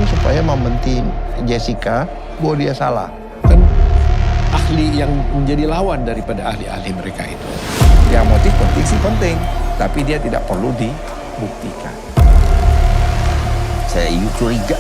supaya membenci Jessica bahwa dia salah. Kan Ahli yang menjadi lawan daripada ahli-ahli mereka itu. Yang motif penting sih penting, tapi dia tidak perlu dibuktikan. Saya curiga.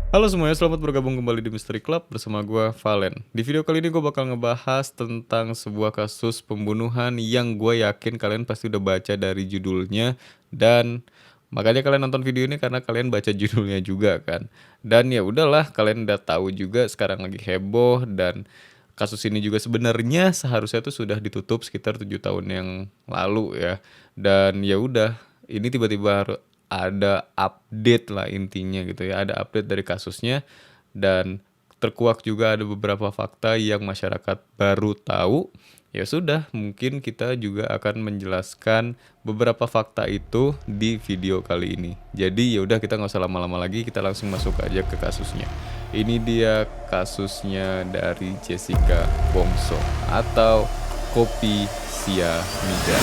Halo semuanya, selamat bergabung kembali di Mystery Club bersama gue, Valen. Di video kali ini gue bakal ngebahas tentang sebuah kasus pembunuhan yang gue yakin kalian pasti udah baca dari judulnya. Dan makanya kalian nonton video ini karena kalian baca judulnya juga kan. Dan ya udahlah, kalian udah tahu juga sekarang lagi heboh. Dan kasus ini juga sebenarnya seharusnya tuh sudah ditutup sekitar 7 tahun yang lalu ya. Dan ya udah, ini tiba-tiba ada update lah intinya gitu ya, ada update dari kasusnya. Dan terkuak juga ada beberapa fakta yang masyarakat baru tahu. Ya sudah, mungkin kita juga akan menjelaskan beberapa fakta itu di video kali ini. Jadi ya udah, kita nggak usah lama-lama lagi, kita langsung masuk aja ke kasusnya. Ini dia kasusnya dari Jessica Bongso atau kopi sianida.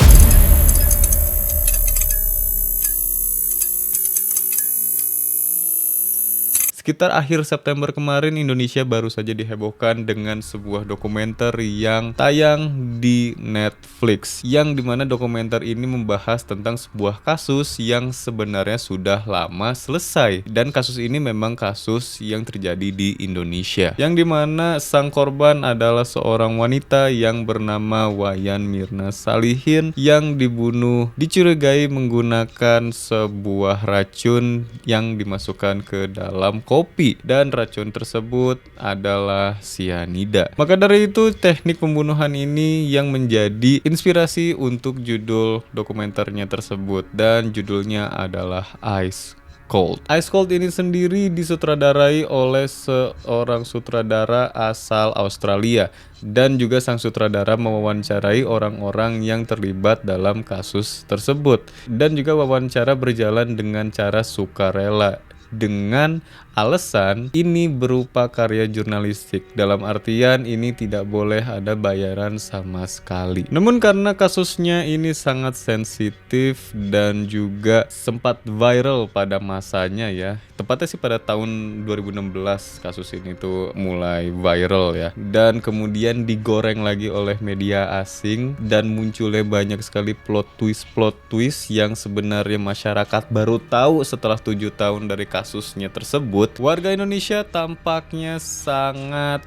Sekitar akhir September kemarin, Indonesia baru saja dihebohkan dengan sebuah dokumenter yang tayang di Netflix. Yang dimana dokumenter ini membahas tentang sebuah kasus yang sebenarnya sudah lama selesai. Dan kasus ini memang kasus yang terjadi di Indonesia. Yang dimana sang korban adalah seorang wanita yang bernama Wayan Mirna Salihin yang dibunuh dicurigai menggunakan sebuah racun yang dimasukkan ke dalam kopi, dan racun tersebut adalah sianida. Maka dari itu, teknik pembunuhan ini yang menjadi inspirasi untuk judul dokumenternya tersebut, dan judulnya adalah Ice Cold. Ice Cold ini sendiri disutradarai oleh seorang sutradara asal Australia, dan juga sang sutradara mewawancarai orang-orang yang terlibat dalam kasus tersebut, dan juga wawancara berjalan dengan cara sukarela, dengan alasan ini berupa karya jurnalistik, dalam artian ini tidak boleh ada bayaran sama sekali. Namun karena kasusnya ini sangat sensitif dan juga sempat viral pada masanya ya, tepatnya sih pada tahun 2016 kasus ini tuh mulai viral ya, dan kemudian digoreng lagi oleh media asing, dan munculnya banyak sekali plot twist yang sebenarnya masyarakat baru tahu setelah 7 tahun dari kasusnya tersebut. Warga Indonesia tampaknya sangat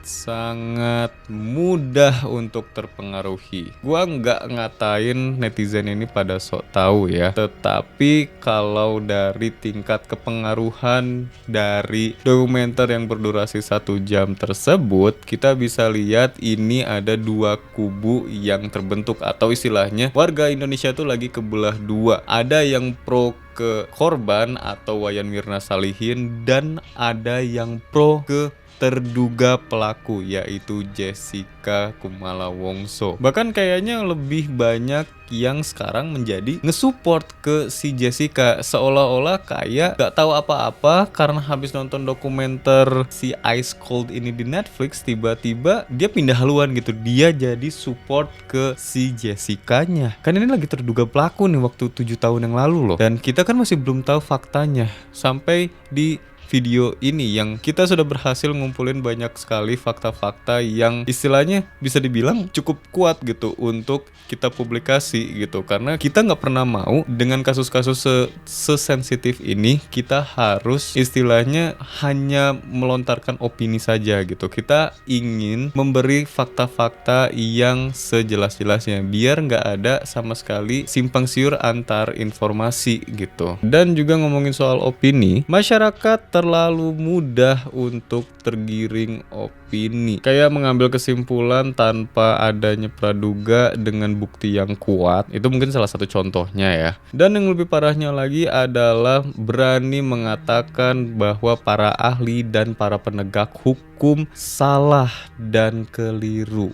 mudah untuk terpengaruhi. Gua nggak ngatain netizen ini pada sok tahu ya, tetapi kalau dari tingkat kepengaruhan dari dokumenter yang berdurasi 1 jam tersebut, kita bisa lihat ini ada dua kubu yang terbentuk, atau istilahnya warga Indonesia tuh lagi kebelah dua. Ada yang pro ke korban atau Wayan Mirna Salihin, dan ada yang pro ke terduga pelaku, yaitu Jessica Kumala Wongso. Bahkan kayaknya lebih banyak yang sekarang menjadi ngesupport ke si Jessica, seolah-olah kayak gak tahu apa-apa karena habis nonton dokumenter si Ice Cold ini di Netflix, tiba-tiba dia pindah haluan gitu, dia jadi support ke si Jessica-nya. Kan ini lagi terduga pelaku nih waktu 7 tahun yang lalu loh, dan kita kan masih belum tahu faktanya sampai di video ini yang kita sudah berhasil ngumpulin banyak sekali fakta-fakta yang istilahnya bisa dibilang cukup kuat gitu untuk kita publikasi gitu, karena kita nggak pernah mau dengan kasus-kasus sesensitif ini kita harus istilahnya hanya melontarkan opini saja gitu. Kita ingin memberi fakta-fakta yang sejelas-jelasnya biar nggak ada sama sekali simpang siur antar informasi gitu. Dan juga ngomongin soal opini, masyarakat terlalu mudah untuk tergiring opini, kayak mengambil kesimpulan tanpa adanya praduga dengan bukti yang kuat. Itu mungkin salah satu contohnya ya. Dan yang lebih parahnya lagi adalah berani mengatakan bahwa para ahli dan para penegak hukum salah dan keliru.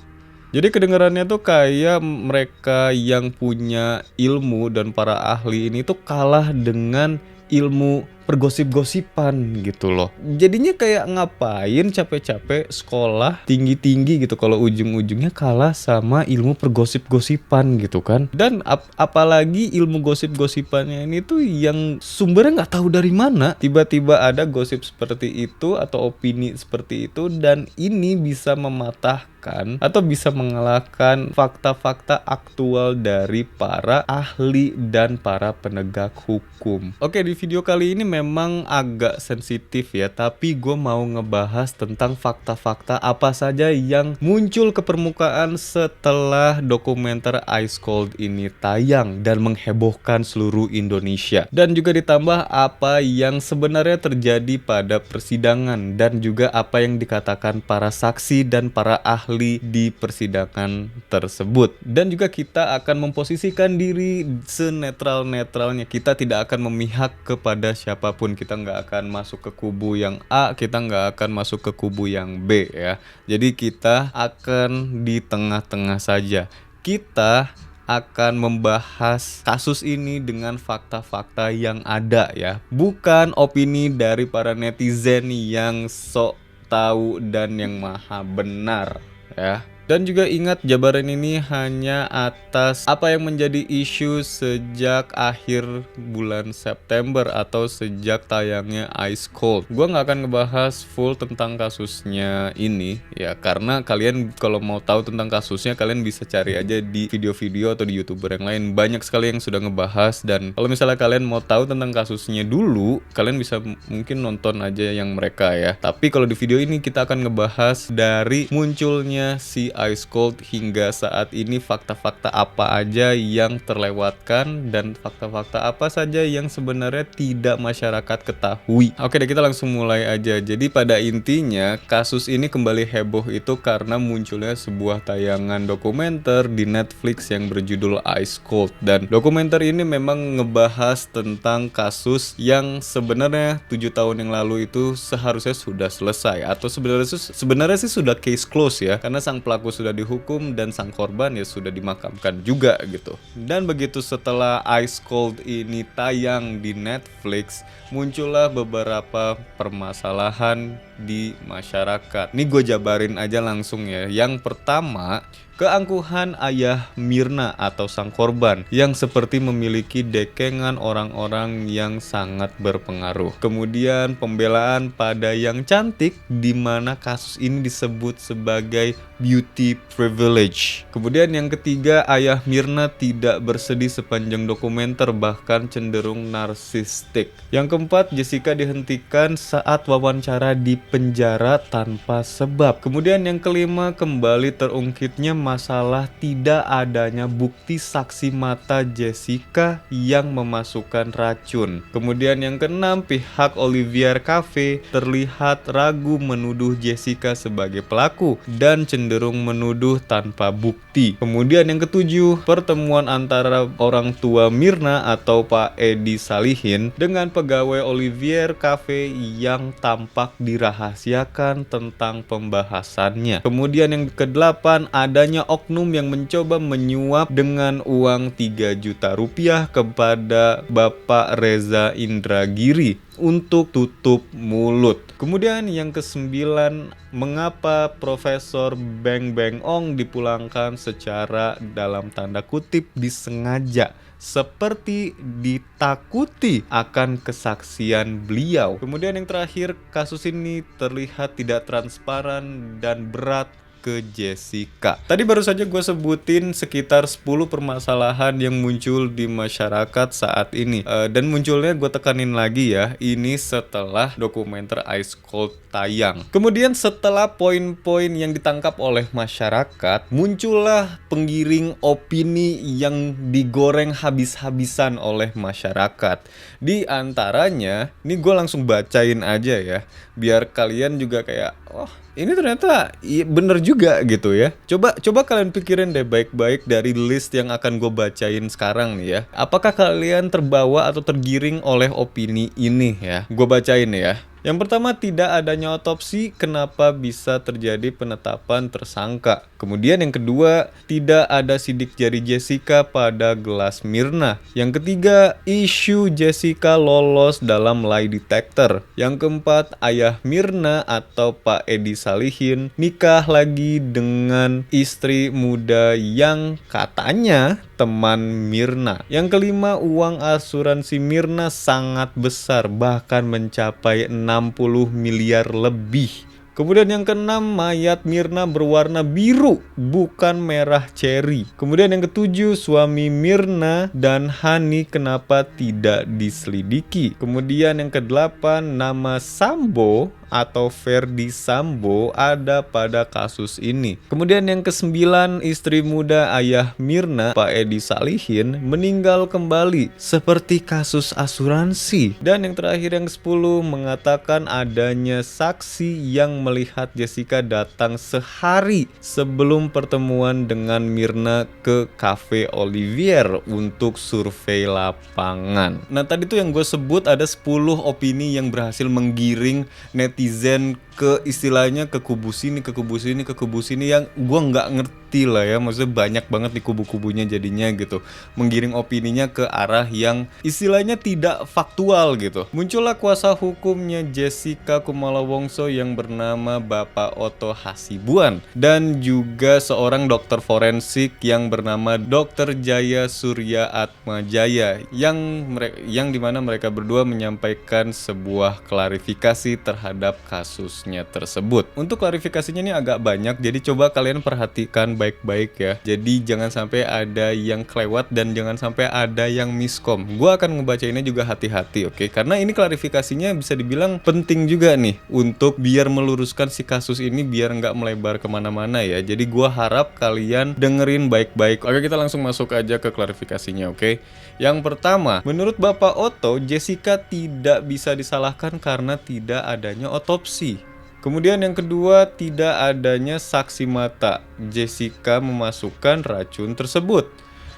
Jadi kedengarannya tuh kayak mereka yang punya ilmu dan para ahli ini tuh kalah dengan ilmu pergosip-gosipan gitu loh. Jadinya kayak ngapain capek-capek sekolah tinggi-tinggi gitu kalau ujung-ujungnya kalah sama ilmu pergosip-gosipan gitu kan. Dan apalagi ilmu gosip-gosipannya ini tuh yang sumbernya nggak tahu dari mana. Tiba-tiba ada gosip seperti itu atau opini seperti itu, dan ini bisa mematahkan atau bisa mengalahkan fakta-fakta aktual dari para ahli dan para penegak hukum. Oke, di video kali ini memang agak sensitif ya, tapi gue mau ngebahas tentang fakta-fakta apa saja yang muncul ke permukaan setelah dokumenter Ice Cold ini tayang dan menghebohkan seluruh Indonesia. Dan juga ditambah apa yang sebenarnya terjadi pada persidangan dan juga apa yang dikatakan para saksi dan para ahli di persidangan tersebut. Dan juga kita akan memposisikan diri senetral-netralnya. Kita tidak akan memihak kepada siapapun. Kita nggak akan masuk ke kubu yang A, kita nggak akan masuk ke kubu yang B ya. Jadi kita akan di tengah-tengah saja. Kita akan membahas kasus ini dengan fakta-fakta yang ada ya. Bukan opini dari para netizen yang sok tahu dan yang maha benar ya. Dan juga ingat, jabaran ini hanya atas apa yang menjadi isu sejak akhir bulan September atau sejak tayangnya Ice Cold. Gua nggak akan ngebahas full tentang kasusnya ini ya, karena kalian kalau mau tahu tentang kasusnya kalian bisa cari aja di video-video atau di YouTuber yang lain. Banyak sekali yang sudah ngebahas, dan kalau misalnya kalian mau tahu tentang kasusnya dulu, kalian bisa mungkin nonton aja yang mereka ya. Tapi kalau di video ini kita akan ngebahas dari munculnya si Ice Cold hingga saat ini, fakta-fakta apa aja yang terlewatkan dan fakta-fakta apa saja yang sebenarnya tidak masyarakat ketahui. Oke deh, kita langsung mulai aja. Jadi pada intinya kasus ini kembali heboh itu karena munculnya sebuah tayangan dokumenter di Netflix yang berjudul Ice Cold. Dan dokumenter ini memang ngebahas tentang kasus yang sebenarnya 7 tahun yang lalu itu seharusnya sudah selesai, atau sebenarnya sih sudah case close ya, karena sang pelaku sudah dihukum dan sang korban ya sudah dimakamkan juga gitu. Dan begitu setelah Ice Cold ini tayang di Netflix, muncullah beberapa permasalahan di masyarakat. Ini gue jabarin aja langsung ya. Yang pertama, keangkuhan ayah Mirna atau sang korban yang seperti memiliki dekengan orang-orang yang sangat berpengaruh. Kemudian pembelaan pada yang cantik, di mana kasus ini disebut sebagai beauty privilege. Kemudian yang ketiga, ayah Mirna tidak bersedih sepanjang dokumenter, bahkan cenderung narsistik. Yang keempat, Jessica dihentikan saat wawancara di penjara tanpa sebab. Kemudian yang kelima, kembali terungkitnya masalah tidak adanya bukti saksi mata Jessica yang memasukkan racun. Kemudian yang keenam, pihak Olivier Cafe terlihat ragu menuduh Jessica sebagai pelaku dan cenderung menuduh tanpa bukti. Kemudian yang ketujuh, pertemuan antara orang tua Mirna atau Pak Edi Salihin dengan pegawai Olivier Cafe yang tampak dirahasiakan tentang pembahasannya. Kemudian yang kedelapan, adanya oknum yang mencoba menyuap dengan uang 3 juta rupiah kepada Bapak Reza Indragiri untuk tutup mulut. Kemudian yang kesembilan, mengapa Profesor Beng Beng Ong dipulangkan secara dalam tanda kutip disengaja, seperti ditakuti akan kesaksian beliau. Kemudian yang terakhir, kasus ini terlihat tidak transparan dan berat ke Jessica. Tadi baru saja gue sebutin sekitar 10 permasalahan yang muncul di masyarakat saat ini. Dan munculnya gue tekanin lagi ya, ini setelah dokumenter Ice Cold tayang. Kemudian setelah poin-poin yang ditangkap oleh masyarakat, muncullah penggiring opini yang digoreng habis-habisan oleh masyarakat. Di antaranya, ini gue langsung bacain aja ya, biar kalian juga kayak, oh ini ternyata bener juga gitu ya. Coba kalian pikirin deh baik-baik dari list yang akan gue bacain sekarang nih ya. Apakah kalian terbawa atau tergiring oleh opini ini ya? Gue bacain ya. Yang pertama, tidak adanya otopsi, kenapa bisa terjadi penetapan tersangka. Kemudian yang kedua, tidak ada sidik jari Jessica pada gelas Mirna. Yang ketiga, isu Jessica lolos dalam lie detector. Yang keempat, ayah Mirna atau Pak Edi Salihin nikah lagi dengan istri muda yang katanya teman Mirna. Yang kelima, uang asuransi Mirna sangat besar, bahkan mencapai 60 miliar lebih. Kemudian yang keenam, mayat Mirna berwarna biru, bukan merah ceri. Kemudian yang ketujuh, suami Mirna dan Hani kenapa tidak diselidiki. Kemudian yang kedelapan, nama Sambo atau Ferdi Sambo ada pada kasus ini. Kemudian yang kesembilan, istri muda ayah Mirna, Pak Edi Salihin, meninggal kembali seperti kasus asuransi. Dan yang terakhir yang ke-10, mengatakan adanya saksi yang melihat Jessica datang sehari sebelum pertemuan dengan Mirna ke Cafe Olivier untuk survei lapangan. Nah, tadi tuh yang gue sebut ada 10 opini yang berhasil menggiring netizen ke istilahnya ke kubu sini, ke kubu sini, ke kubu sini, yang gue nggak ngerti lah ya, maksudnya banyak banget di kubu-kubunya jadinya gitu, menggiring opininya ke arah yang istilahnya tidak faktual gitu. Muncullah kuasa hukumnya Jessica Kumala Wongso yang bernama Bapak Otto Hasibuan, dan juga seorang dokter forensik yang bernama Dr. Jaya Surya Atmajaya, yang dimana mereka berdua menyampaikan sebuah klarifikasi terhadap kasus tersebut. Untuk klarifikasinya ini agak banyak, jadi coba kalian perhatikan baik-baik ya. Jadi jangan sampai ada yang kelewat dan jangan sampai ada yang miskom. Gua akan ngebacainnya juga hati-hati, oke? Karena ini klarifikasinya bisa dibilang penting juga nih untuk biar meluruskan si kasus ini biar nggak melebar kemana-mana ya. Jadi gua harap kalian dengerin baik-baik. Oke, kita langsung masuk aja ke klarifikasinya, oke? Yang pertama, menurut Bapak Otto, Jessica tidak bisa disalahkan karena tidak adanya otopsi. Kemudian yang kedua, tidak adanya saksi mata Jessica memasukkan racun tersebut.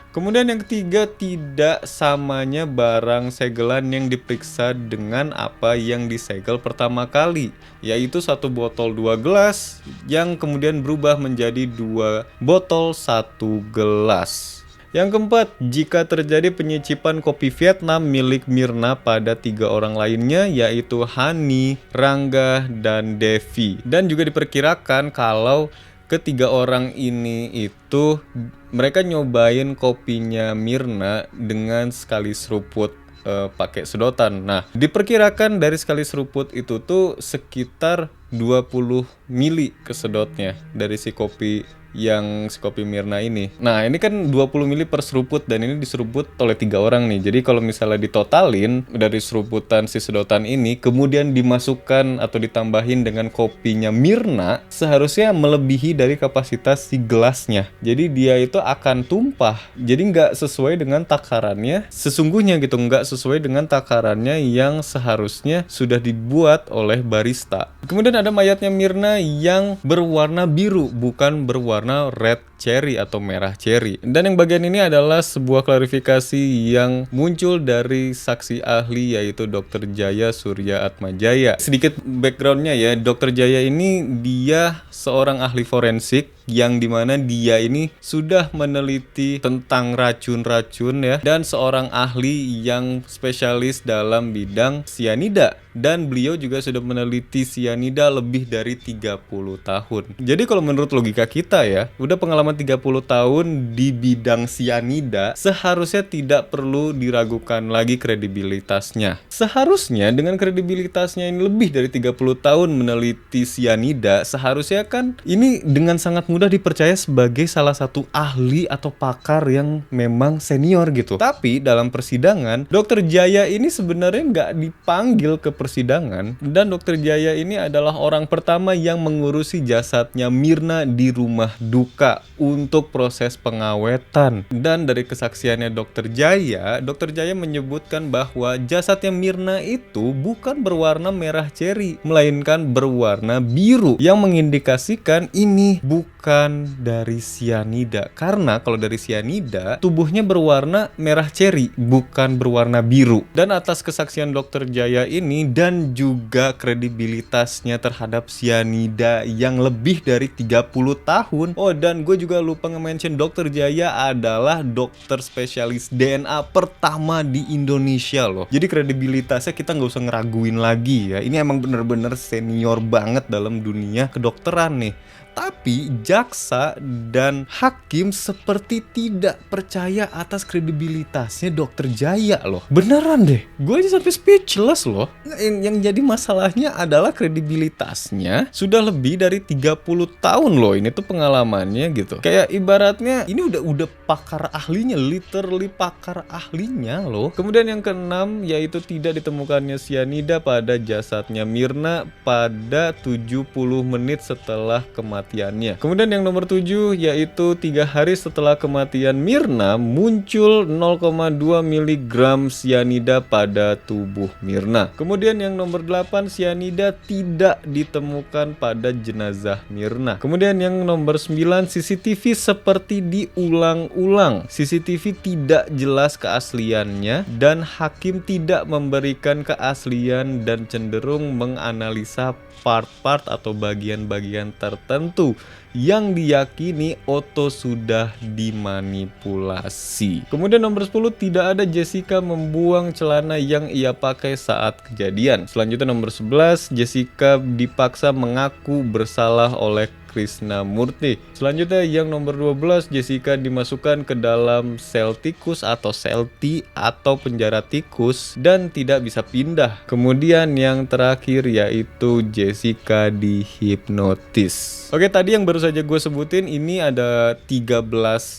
Kemudian yang ketiga, tidak samanya barang segelan yang diperiksa dengan apa yang disegel pertama kali, yaitu 1 botol 2 gelas yang kemudian berubah menjadi 2 botol 1 gelas. Yang keempat, jika terjadi penyicipan kopi Vietnam milik Mirna pada 3 orang lainnya, yaitu Hani, Rangga, dan Devi. Dan juga diperkirakan kalau ketiga orang ini itu mereka nyobain kopinya Mirna dengan sekali seruput pakai sedotan. Nah, diperkirakan dari sekali seruput itu tuh sekitar 20 mili kesedotnya dari si kopi Mirna ini. Nah, ini kan 20 mili per seruput dan ini diseruput oleh 3 orang nih. Jadi kalau misalnya ditotalin dari seruputan si sedotan ini kemudian dimasukkan atau ditambahin dengan kopinya Mirna, seharusnya melebihi dari kapasitas si gelasnya. Jadi dia itu akan tumpah. Jadi nggak sesuai dengan takarannya sesungguhnya gitu, nggak sesuai dengan takarannya yang seharusnya sudah dibuat oleh barista. Kemudian ada mayatnya Mirna yang berwarna biru, bukan berwarna red cherry atau merah cherry. Dan yang bagian ini adalah sebuah klarifikasi yang muncul dari saksi ahli, yaitu Dr. Jaya Surya Atmajaya. Sedikit backgroundnya ya, Dr. Jaya ini dia seorang ahli forensik yang dimana dia ini sudah meneliti tentang racun-racun ya, dan seorang ahli yang spesialis dalam bidang sianida, dan beliau juga sudah meneliti sianida lebih dari 30 tahun. Jadi kalau menurut logika kita ya, udah pengalaman 30 tahun di bidang sianida, seharusnya tidak perlu diragukan lagi kredibilitasnya. Seharusnya dengan kredibilitasnya ini lebih dari 30 tahun meneliti sianida, seharusnya kan ini dengan sangat mudah dipercaya sebagai salah satu ahli atau pakar yang memang senior gitu. Tapi dalam persidangan, Dr. Jaya ini sebenarnya nggak dipanggil ke persidangan, dan Dr. Jaya ini adalah orang pertama yang mengurusi jasadnya Mirna di rumah duka untuk proses pengawetan. Dan dari kesaksiannya Dr. Jaya menyebutkan bahwa jasadnya Mirna itu bukan berwarna merah ceri, melainkan berwarna biru, yang mengindikasikan ini bukan dari sianida. Karena kalau dari sianida, tubuhnya berwarna merah ceri, bukan berwarna biru. Dan atas kesaksian Dr. Jaya ini dan juga kredibilitasnya terhadap sianida yang lebih dari 30 tahun. Oh, dan gue juga lupa nge-mention Dr. Jaya adalah dokter spesialis DNA pertama di Indonesia loh. Jadi kredibilitasnya kita nggak usah ngeraguin lagi ya. Ini emang bener-bener senior banget dalam dunia kedokteran nih. Tapi jaksa dan hakim seperti tidak percaya atas kredibilitasnya Dr. Jaya loh. Beneran deh, gue aja sampai speechless loh. Yang jadi masalahnya adalah kredibilitasnya sudah lebih dari 30 tahun loh. Ini tuh pengalamannya gitu. Kayak ibaratnya ini udah pakar ahlinya, literally pakar ahlinya loh. Kemudian yang keenam yaitu tidak ditemukannya sianida pada jasadnya Mirna pada 70 menit setelah kematiannya. Kemudian yang nomor 7 yaitu 3 hari setelah kematian Mirna muncul 0,2 mg sianida pada tubuh Mirna. Kemudian yang nomor 8 sianida tidak ditemukan pada jenazah Mirna. Kemudian yang nomor 9 CCTV seperti diulang-ulang. CCTV tidak jelas keasliannya dan hakim tidak memberikan keaslian dan cenderung menganalisa part-part atau bagian-bagian tertentu yang diyakini Otto sudah dimanipulasi. Kemudian nomor 10 tidak ada Jessica membuang celana yang ia pakai saat kejadian. Selanjutnya nomor 11 Jessica dipaksa mengaku bersalah oleh Krisnamurti. Selanjutnya yang nomor 12 Jessica dimasukkan ke dalam sel tikus atau sel T atau penjara tikus dan tidak bisa pindah. Kemudian yang terakhir yaitu Jessica dihipnotis. Oke, tadi yang baru saja gue sebutin ini ada 13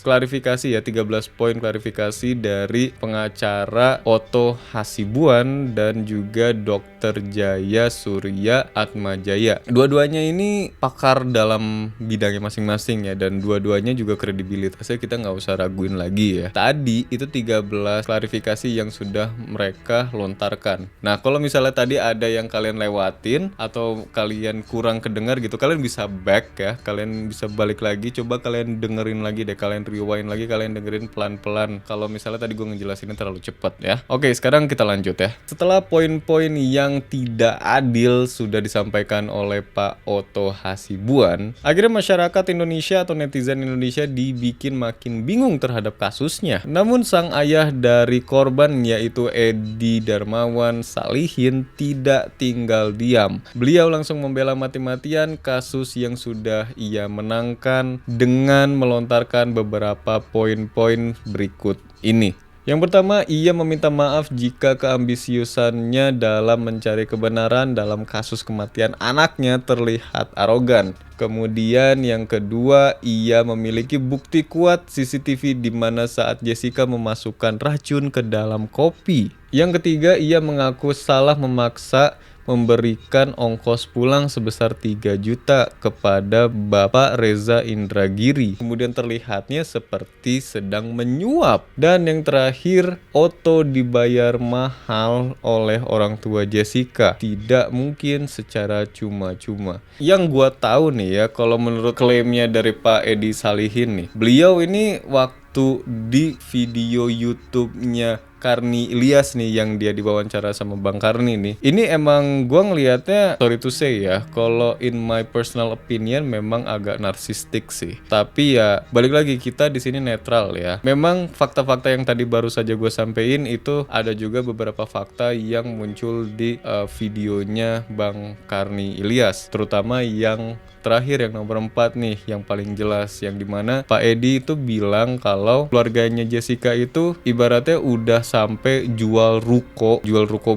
klarifikasi ya, 13 poin klarifikasi dari pengacara Otto Hasibuan dan juga Dr. Jaya Surya Atmajaya. Dua-duanya ini pakar dalam bidangnya masing-masing ya, dan dua-duanya juga kredibilitasnya kita nggak usah raguin lagi ya. Tadi itu 13 klarifikasi yang sudah mereka lontarkan. Nah, kalau misalnya tadi ada yang kalian lewatin atau kalian kurang kedengar gitu, kalian bisa back ya, kalian bisa balik lagi, coba kalian dengerin lagi deh, kalian rewind lagi, kalian dengerin pelan-pelan kalau misalnya tadi gue ngejelasinnya terlalu cepet ya. Oke, sekarang kita lanjut ya. Setelah poin-poin yang tidak adil sudah disampaikan oleh Pak Otto Hasibuan, akhirnya masyarakat Indonesia atau netizen Indonesia dibikin makin bingung terhadap kasusnya. Namun sang ayah dari korban yaitu Edi Darmawan Salihin tidak tinggal diam. Beliau langsung membela mati-matian kasus yang sudah ia menangkan dengan melontarkan beberapa poin-poin berikut ini. Yang pertama, ia meminta maaf jika keambisiusannya dalam mencari kebenaran dalam kasus kematian anaknya terlihat arogan. Kemudian yang kedua, ia memiliki bukti kuat CCTV di mana saat Jessica memasukkan racun ke dalam kopi. Yang ketiga, ia mengaku salah memaksa memberikan ongkos pulang sebesar 3 juta kepada Bapak Reza Indragiri. Kemudian terlihatnya seperti sedang menyuap. Dan yang terakhir, Otto dibayar mahal oleh orang tua Jessica. Tidak mungkin secara cuma-cuma. Yang gua tahu nih ya, kalau menurut klaimnya dari Pak Edi Salihin nih, beliau ini waktu di video YouTube-nya Karni Ilyas nih yang dia diwawancara sama Bang Karni nih. Ini emang gua ngelihatnya, sorry to say ya, kalau in my personal opinion memang agak narsistik sih. Tapi ya balik lagi, kita di sini netral ya. Memang fakta-fakta yang tadi baru saja gue sampein itu ada juga beberapa fakta yang muncul di videonya Bang Karni Ilyas, terutama yang terakhir yang nomor 4 nih, yang paling jelas, yang dimana Pak Edi itu bilang kalau keluarganya Jessica itu ibaratnya udah sampai jual ruko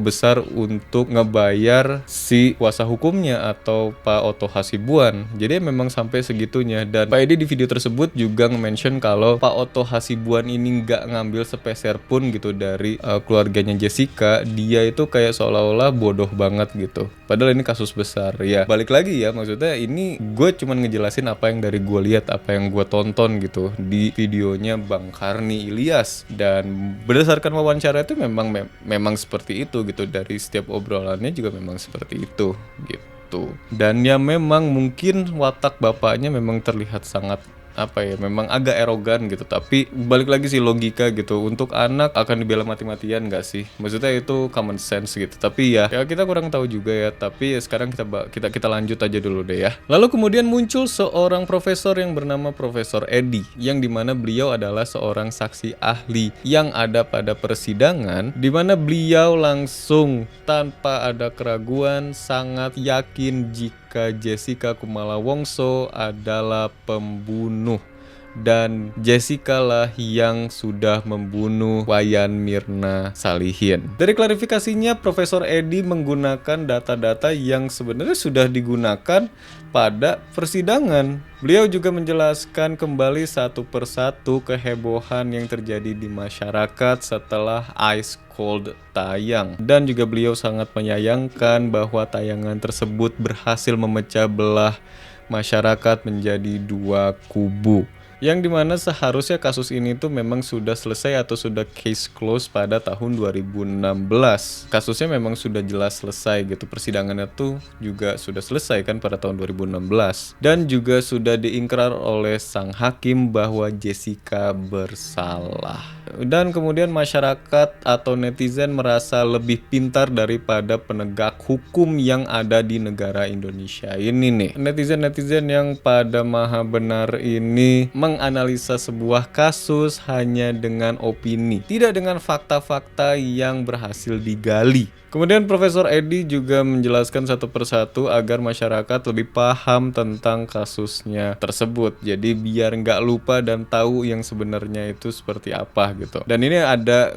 besar untuk ngebayar si kuasa hukumnya atau Pak Oto Hasibuan. Jadi memang sampai segitunya. Dan Pak Edi di video tersebut juga nge-mention kalau Pak Oto Hasibuan ini nggak ngambil sepeser pun gitu dari keluarganya Jessica. Dia itu kayak seolah-olah bodoh banget gitu. Padahal ini kasus besar. Ya balik lagi ya, maksudnya ini gue cuman ngejelasin apa yang dari gue lihat, apa yang gue tonton gitu di videonya Bang Karni Ilyas. Dan berdasarkan wawancara itu memang seperti itu gitu, dari setiap obrolannya juga memang seperti itu gitu. Dan ya memang mungkin watak bapaknya memang terlihat sangat memang agak erogan gitu, tapi balik lagi sih logika gitu, untuk anak akan dibela mati-matian gak sih? Maksudnya itu common sense gitu. Tapi ya kita kurang tahu juga ya. Tapi ya sekarang kita lanjut aja dulu deh ya. Lalu kemudian muncul seorang profesor yang bernama Profesor Edi, yang dimana beliau adalah seorang saksi ahli yang ada pada persidangan, dimana beliau langsung tanpa ada keraguan sangat yakin jika Jessica Kumala Wongso adalah pembunuh, dan Jessica lah yang sudah membunuh Wayan Mirna Salihin. Dari klarifikasinya, Profesor Edi menggunakan data-data yang sebenarnya sudah digunakan pada persidangan. Beliau juga menjelaskan kembali satu persatu kehebohan yang terjadi di masyarakat setelah Ice Cold tayang. Dan juga beliau sangat menyayangkan bahwa tayangan tersebut berhasil memecah belah masyarakat menjadi dua kubu, yang dimana seharusnya kasus ini tuh memang sudah selesai atau sudah case close pada tahun 2016. Kasusnya memang sudah jelas selesai gitu, persidangannya tuh juga sudah selesai kan pada tahun 2016, dan juga sudah diingkrar oleh sang hakim bahwa Jessica bersalah. Dan kemudian masyarakat atau netizen merasa lebih pintar daripada penegak hukum yang ada di negara Indonesia ini nih. Netizen-netizen yang pada maha benar ini menganalisa sebuah kasus hanya dengan opini, tidak dengan fakta-fakta yang berhasil digali. Kemudian Profesor Edi juga menjelaskan satu persatu agar masyarakat lebih paham tentang kasusnya tersebut. Jadi biar nggak lupa dan tahu yang sebenarnya itu seperti apa gitu. Dan ini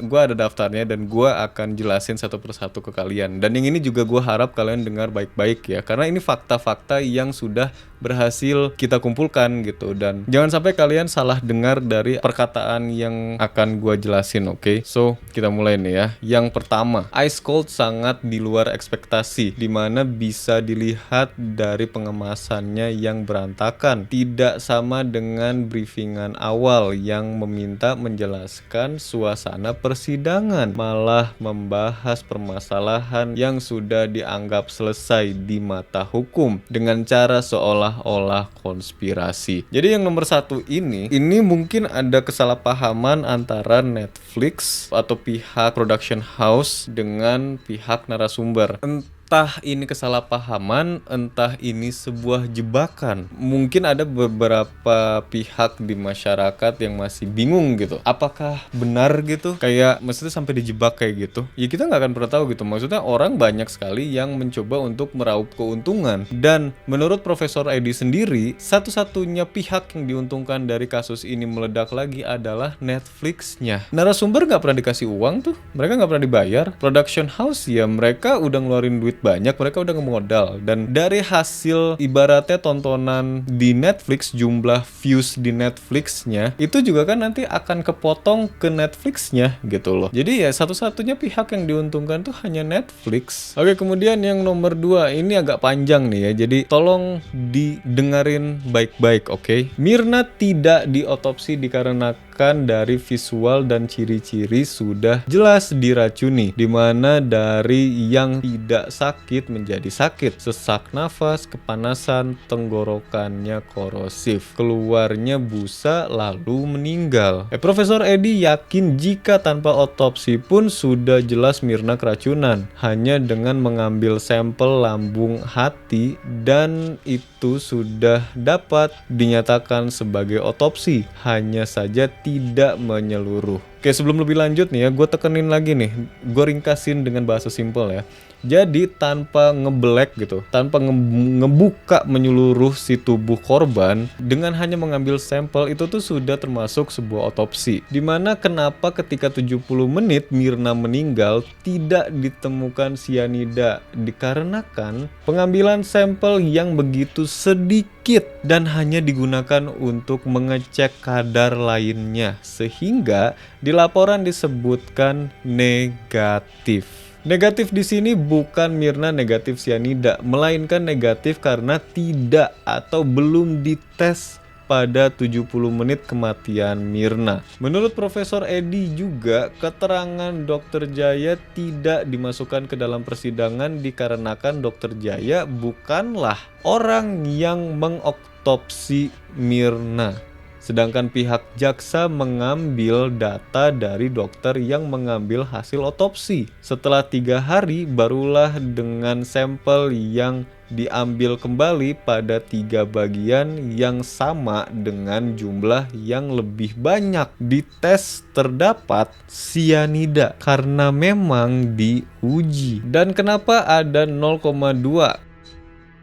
gue ada daftarnya dan gue akan jelasin satu persatu ke kalian. Dan yang ini juga gue harap kalian dengar baik-baik ya, karena ini fakta-fakta yang sudah berhasil kita kumpulkan gitu. Dan jangan sampai kalian salah dengar dari perkataan yang akan gue jelasin, oke? So kita mulai nih ya. Yang pertama, Ice Cold sangat di luar ekspektasi, dimana bisa dilihat dari pengemasannya yang berantakan. Tidak sama dengan briefingan awal yang meminta menjelaskan suasana persidangan, malah membahas permasalahan yang sudah dianggap selesai di mata hukum dengan cara seolah-olah konspirasi. Jadi yang nomor satu ini mungkin ada kesalahpahaman antara Netflix atau pihak production house dengan pihak narasumber. Entah ini kesalahpahaman, entah ini sebuah jebakan. Mungkin ada beberapa pihak di masyarakat yang masih bingung gitu, apakah benar gitu, kayak maksudnya sampai dijebak kayak gitu. Ya kita nggak akan pernah tahu gitu. Maksudnya orang banyak sekali yang mencoba untuk meraup keuntungan. Dan menurut Profesor Edi sendiri, satu-satunya pihak yang diuntungkan dari kasus ini meledak lagi adalah Netflix-nya. Narasumber nggak pernah dikasih uang tuh, mereka nggak pernah dibayar. Production house ya mereka udah ngeluarin duit banyak, mereka udah ngemodal. Dan dari hasil ibaratnya tontonan di Netflix, jumlah views di Netflix-nya itu juga kan nanti akan kepotong ke Netflix-nya gitu loh. Jadi ya satu-satunya pihak yang diuntungkan tuh hanya Netflix. Oke, kemudian yang nomor 2 ini agak panjang nih ya, jadi tolong didengarin baik-baik, oke? Mirna tidak diotopsi dikarenakan dari visual dan ciri-ciri sudah jelas diracuni, dimana dari yang tidak sakit menjadi sakit, sesak nafas, kepanasan, tenggorokannya korosif, keluarnya busa lalu meninggal. Profesor Edi yakin jika tanpa otopsi pun sudah jelas Mirna keracunan, hanya dengan mengambil sampel lambung hati dan itu sudah dapat dinyatakan sebagai otopsi, hanya saja tidak menyeluruh. Oke, sebelum lebih lanjut nih ya, gue tekenin lagi nih, gue ringkasin dengan bahasa simpel ya. Jadi tanpa ngeblack gitu, tanpa ngebuka menyeluruh si tubuh korban, dengan hanya mengambil sampel itu tuh sudah termasuk sebuah otopsi. Dimana kenapa ketika 70 menit Mirna meninggal tidak ditemukan sianida? Dikarenakan pengambilan sampel yang begitu sedikit dan hanya digunakan untuk mengecek kadar lainnya, sehingga di laporan disebutkan negatif. Negatif di sini bukan Mirna negatif sianida, melainkan negatif karena tidak atau belum dites pada 70 menit kematian Mirna. Menurut Profesor Edi juga, keterangan Dr. Jaya tidak dimasukkan ke dalam persidangan dikarenakan Dr. Jaya bukanlah orang yang mengotopsi Mirna. Sedangkan pihak jaksa mengambil data dari dokter yang mengambil hasil otopsi. Setelah 3 hari barulah dengan sampel yang diambil kembali pada 3 bagian yang sama dengan jumlah yang lebih banyak dites terdapat sianida karena memang diuji. Dan kenapa ada 0,2?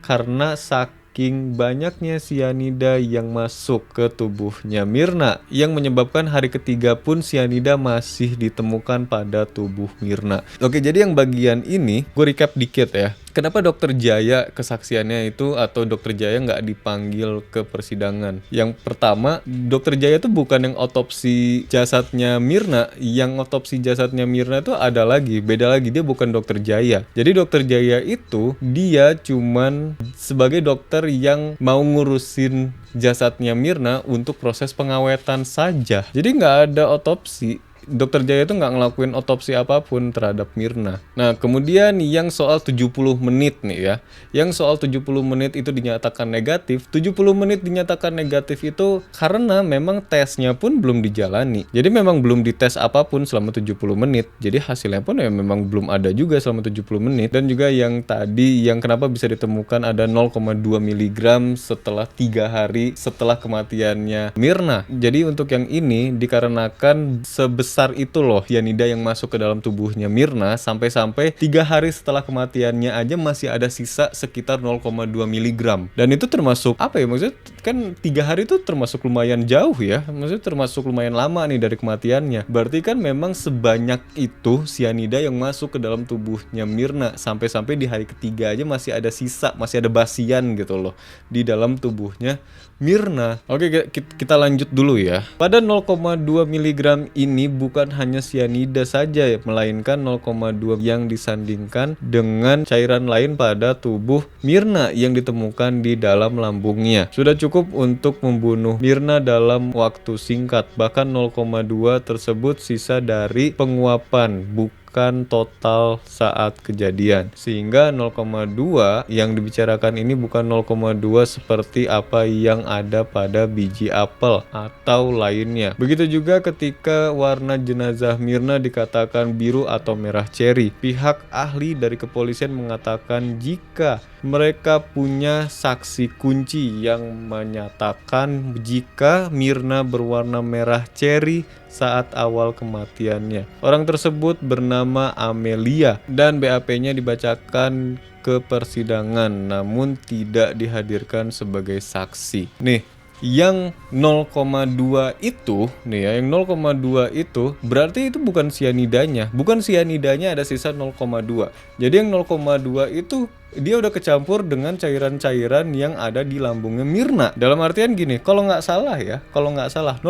Karena saking banyaknya sianida yang masuk ke tubuhnya Mirna, yang menyebabkan hari ketiga pun sianida masih ditemukan pada tubuh Mirna. Oke, jadi yang bagian ini gue recap dikit ya. Kenapa Dokter Jaya kesaksiannya itu atau Dokter Jaya nggak dipanggil ke persidangan? Yang pertama, Dokter Jaya itu bukan yang otopsi jasadnya Mirna. Yang otopsi jasadnya Mirna itu ada lagi, beda lagi, dia bukan Dokter Jaya. Jadi Dokter Jaya itu dia cuman sebagai dokter yang mau ngurusin jasadnya Mirna untuk proses pengawetan saja. Jadi nggak ada otopsi. Dokter Jaya itu nggak ngelakuin otopsi apapun terhadap Mirna. Nah, kemudian yang soal 70 menit nih ya. Yang soal 70 menit itu dinyatakan negatif. 70 menit dinyatakan negatif itu karena memang tesnya pun belum dijalani. Jadi memang belum dites apapun selama 70 menit. Jadi hasilnya pun ya memang belum ada juga selama 70 menit. Dan juga yang tadi yang kenapa bisa ditemukan ada 0,2 mg setelah 3 hari setelah kematiannya Mirna. Jadi untuk yang ini dikarenakan sebesar itu loh sianida yang masuk ke dalam tubuhnya Mirna, sampai-sampai 3 hari setelah kematiannya aja masih ada sisa sekitar 0,2 mg. Dan itu termasuk apa ya, maksudnya kan 3 hari itu termasuk lumayan jauh ya, maksudnya termasuk lumayan lama nih dari kematiannya. Berarti kan memang sebanyak itu sianida yang masuk ke dalam tubuhnya Mirna, sampai-sampai di hari ketiga aja masih ada sisa, masih ada basian gitu loh di dalam tubuhnya Mirna. Oke, kita lanjut dulu ya. Pada 0,2 mg ini bukan hanya sianida saja ya, melainkan 0,2 yang disandingkan dengan cairan lain pada tubuh Mirna yang ditemukan di dalam lambungnya. Sudah cukup untuk membunuh Mirna dalam waktu singkat. Bahkan 0,2 tersebut sisa dari penguapan, bukan total saat kejadian. Sehingga 0,2 yang dibicarakan ini bukan 0,2 seperti apa yang ada pada biji apel atau lainnya. Begitu juga ketika warna jenazah Mirna dikatakan biru atau merah ceri. Pihak ahli dari kepolisian mengatakan jika mereka punya saksi kunci yang menyatakan jika Mirna berwarna merah ceri saat awal kematiannya. Orang tersebut bernama Amelia dan BAP-nya dibacakan ke persidangan namun tidak dihadirkan sebagai saksi. Nih, yang 0,2 itu nih ya, yang 0,2 itu berarti itu bukan sianidanya. Bukan sianidanya, ada sisa 0,2. Jadi yang 0,2 itu dia udah kecampur dengan cairan-cairan yang ada di lambungnya Mirna. Dalam artian gini, kalau nggak salah ya, 0,2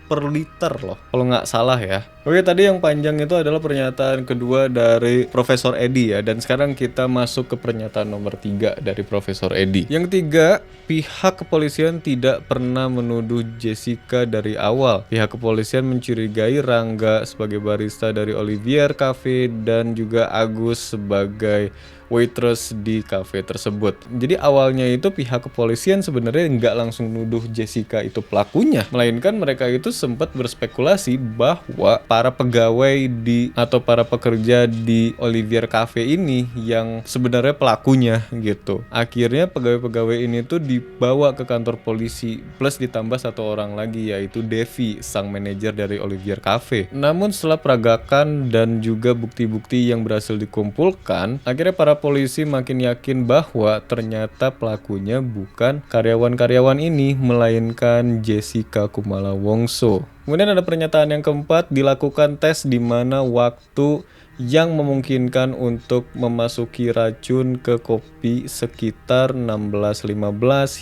per liter loh, kalau nggak salah ya. Oke, tadi yang panjang itu adalah pernyataan kedua dari Profesor Edi ya, dan sekarang kita masuk ke pernyataan nomor 3 dari Profesor Edi. Yang 3, pihak kepolisian tidak pernah menuduh Jessica dari awal. Pihak kepolisian mencurigai Rangga sebagai barista dari Olivier Cafe dan juga Agus sebagai waitress di cafe tersebut. Jadi awalnya itu pihak kepolisian sebenarnya nggak langsung nuduh Jessica itu pelakunya, melainkan mereka itu sempat berspekulasi bahwa para pegawai atau para pekerja di Olivier Cafe ini yang sebenarnya pelakunya gitu. Akhirnya pegawai-pegawai ini tuh dibawa ke kantor polisi plus ditambah satu orang lagi, yaitu Devi, sang manajer dari Olivier Cafe. Namun setelah peragakan dan juga bukti-bukti yang berhasil dikumpulkan, akhirnya para polisi makin yakin bahwa ternyata pelakunya bukan karyawan-karyawan ini, melainkan Jessica Kumala Wongso. Kemudian ada pernyataan yang keempat, dilakukan tes di mana waktu yang memungkinkan untuk memasuki racun ke kopi sekitar 16.15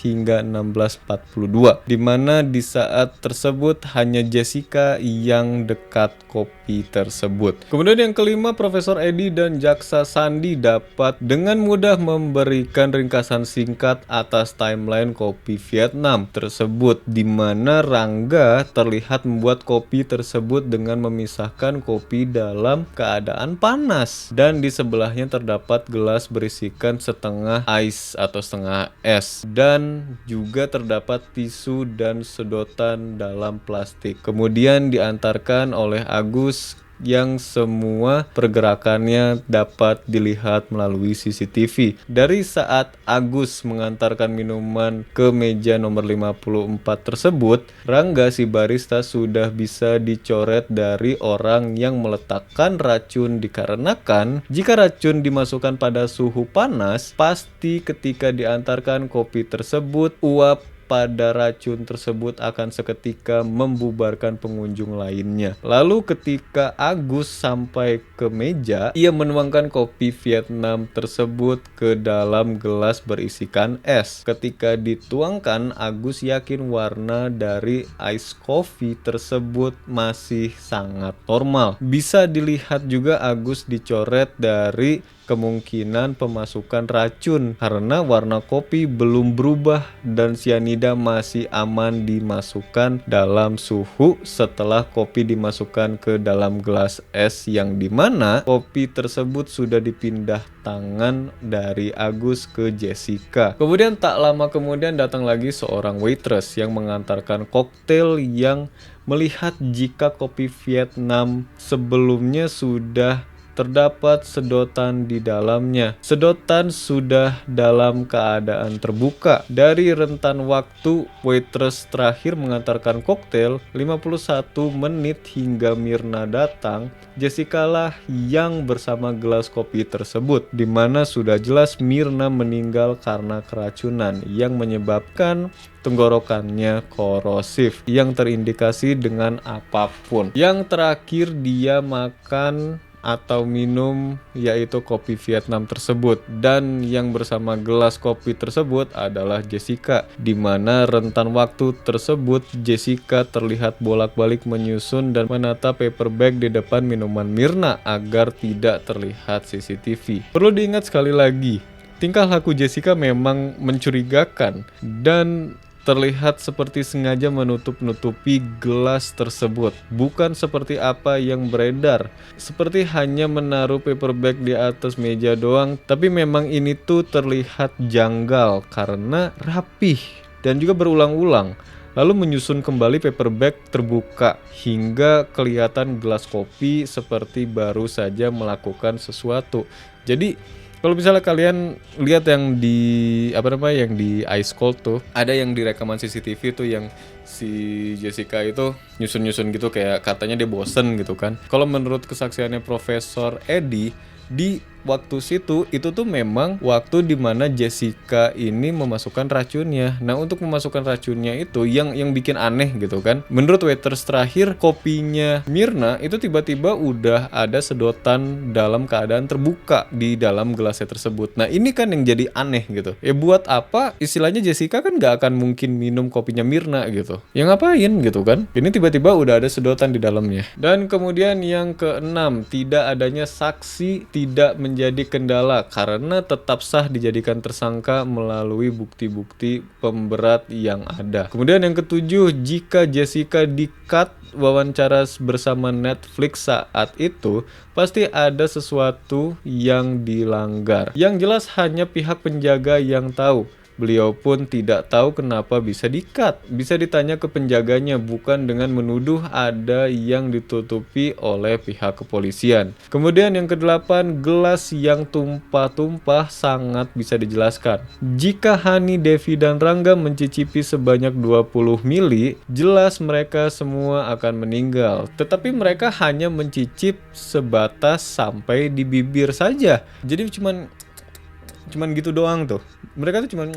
hingga 16.42, di mana di saat tersebut hanya Jessica yang dekat kopi tersebut. Kemudian yang kelima, Profesor Edi dan Jaksa Sandi dapat dengan mudah memberikan ringkasan singkat atas timeline kopi Vietnam tersebut, di mana Rangga terlihat membuat kopi tersebut dengan memisahkan kopi dalam keadaan panas, dan di sebelahnya terdapat gelas berisikan setengah ice atau setengah es, dan juga terdapat tisu dan sedotan dalam plastik. Kemudian diantarkan oleh Agus yang semua pergerakannya dapat dilihat melalui CCTV. Dari saat Agus mengantarkan minuman ke meja nomor 54 tersebut, Rangga si barista sudah bisa dicoret dari orang yang meletakkan racun, dikarenakan jika racun dimasukkan pada suhu panas, pasti ketika diantarkan kopi tersebut, uap pada racun tersebut akan seketika membubarkan pengunjung lainnya. Lalu ketika Agus sampai ke meja, ia menuangkan kopi Vietnam tersebut ke dalam gelas berisikan es. Ketika dituangkan, Agus yakin warna dari ice coffee tersebut masih sangat normal. Bisa dilihat juga Agus dicoret dari kemungkinan pemasukan racun karena warna kopi belum berubah dan sianida masih aman dimasukkan dalam suhu setelah kopi dimasukkan ke dalam gelas es, yang dimana kopi tersebut sudah dipindah tangan dari Agus ke Jessica. Kemudian tak lama kemudian datang lagi seorang waitress yang mengantarkan koktail yang melihat jika kopi Vietnam sebelumnya sudah terdapat sedotan di dalamnya. Sedotan sudah dalam keadaan terbuka. Dari rentan waktu waitress terakhir mengantarkan koktail 51 menit hingga Mirna datang, Jessica lah yang bersama gelas kopi tersebut, di mana sudah jelas Mirna meninggal karena keracunan yang menyebabkan tenggorokannya korosif yang terindikasi dengan apapun. Yang terakhir dia makan atau minum yaitu kopi Vietnam tersebut, dan yang bersama gelas kopi tersebut adalah Jessica, di mana rentan waktu tersebut Jessica terlihat bolak-balik menyusun dan menata paper bag di depan minuman Mirna agar tidak terlihat CCTV. Perlu diingat sekali lagi, tingkah laku Jessica memang mencurigakan dan terlihat seperti sengaja menutup-nutupi gelas tersebut, bukan seperti apa yang beredar, seperti hanya menaruh paper bag di atas meja doang. Tapi memang ini tuh terlihat janggal karena rapih dan juga berulang-ulang, lalu menyusun kembali paper bag terbuka hingga kelihatan gelas kopi seperti baru saja melakukan sesuatu. Jadi kalau misalnya kalian lihat yang di yang di Ice Cold tuh, ada yang di rekaman CCTV tuh yang si Jessica itu nyusun-nyusun gitu, kayak katanya dia bosen gitu kan. Kalau menurut kesaksiannya Profesor Edi, di waktu situ itu tuh memang waktu dimana Jessica ini memasukkan racunnya. Nah, untuk memasukkan racunnya itu yang bikin aneh gitu kan. Menurut waiters terakhir, kopinya Mirna itu tiba-tiba udah ada sedotan dalam keadaan terbuka di dalam gelasnya tersebut. Nah, ini kan yang jadi aneh gitu. Buat apa istilahnya Jessica kan gak akan mungkin minum kopinya Mirna gitu. Ya ngapain gitu kan. Ini tiba-tiba udah ada sedotan di dalamnya. Dan kemudian yang keenam, tidak adanya saksi tidak menjadi kendala karena tetap sah dijadikan tersangka melalui bukti-bukti pemberat yang ada. Kemudian yang ketujuh, jika Jessica di-cut wawancara bersama Netflix saat itu, pasti ada sesuatu yang dilanggar. Yang jelas hanya pihak penjaga yang tahu. Beliau pun tidak tahu kenapa bisa di-cut. Bisa ditanya ke penjaganya, bukan dengan menuduh ada yang ditutupi oleh pihak kepolisian. Kemudian yang kedelapan, gelas yang tumpah-tumpah sangat bisa dijelaskan. Jika Hani, Devi, dan Rangga mencicipi sebanyak 20 mili, jelas mereka semua akan meninggal. Tetapi mereka hanya mencicip sebatas sampai di bibir saja. Jadi cuman gitu doang tuh. Mereka tuh cuman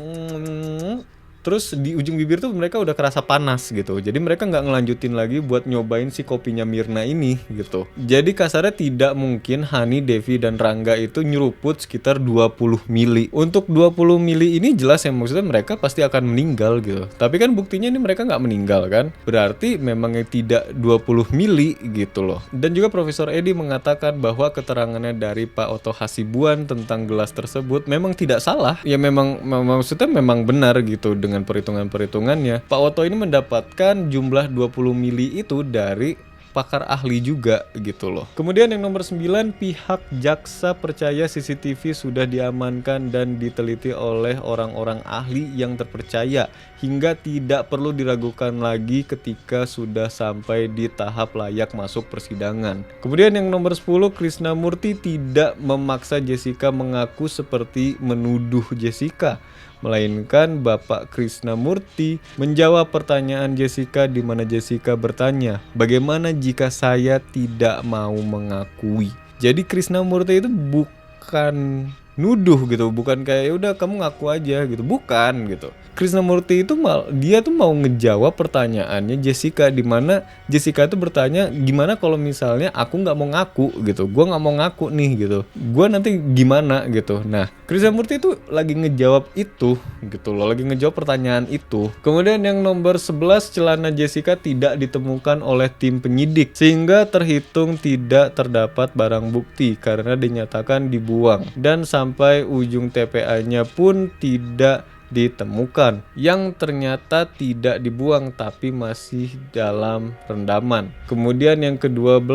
terus di ujung bibir tuh mereka udah kerasa panas gitu. Jadi mereka nggak ngelanjutin lagi buat nyobain si kopinya Mirna ini gitu. Jadi kasarnya tidak mungkin Hani, Devi, dan Rangga itu nyeruput sekitar 20 mili. Untuk 20 mili ini jelas yang maksudnya mereka pasti akan meninggal gitu. Tapi kan buktinya ini mereka nggak meninggal kan. Berarti memangnya tidak 20 mili gitu loh. Dan juga Profesor Edi mengatakan bahwa keterangannya dari Pak Oto Hasibuan tentang gelas tersebut memang tidak salah. Ya memang maksudnya memang benar gitu dengan perhitungan-perhitungannya. Pak Oto ini mendapatkan jumlah 20 mili itu dari pakar ahli juga gitu loh. Kemudian yang nomor 9, pihak jaksa percaya CCTV sudah diamankan dan diteliti oleh orang-orang ahli yang terpercaya hingga tidak perlu diragukan lagi ketika sudah sampai di tahap layak masuk persidangan. Kemudian yang nomor 10, Krisnamurti tidak memaksa Jessica mengaku seperti menuduh Jessica, melainkan Bapak Krisnamurti menjawab pertanyaan Jessica di mana Jessica bertanya, "Bagaimana jika saya tidak mau mengakui?" Jadi Krisnamurti itu bukan nuduh gitu, bukan kayak ya udah kamu ngaku aja gitu, bukan gitu. Krisnamurti itu dia tuh mau ngejawab pertanyaannya Jessica, di mana Jessica itu bertanya gimana kalau misalnya aku nggak mau ngaku gitu, gue nggak mau ngaku nih gitu, gue nanti gimana gitu. Nah Krisnamurti itu lagi ngejawab itu gitu loh, lagi ngejawab pertanyaan itu. Kemudian yang nomor 11, celana Jessica tidak ditemukan oleh tim penyidik sehingga terhitung tidak terdapat barang bukti karena dinyatakan dibuang, dan sampai ujung TPA-nya pun tidak ditemukan, yang ternyata tidak dibuang tapi masih dalam rendaman. Kemudian yang ke-12,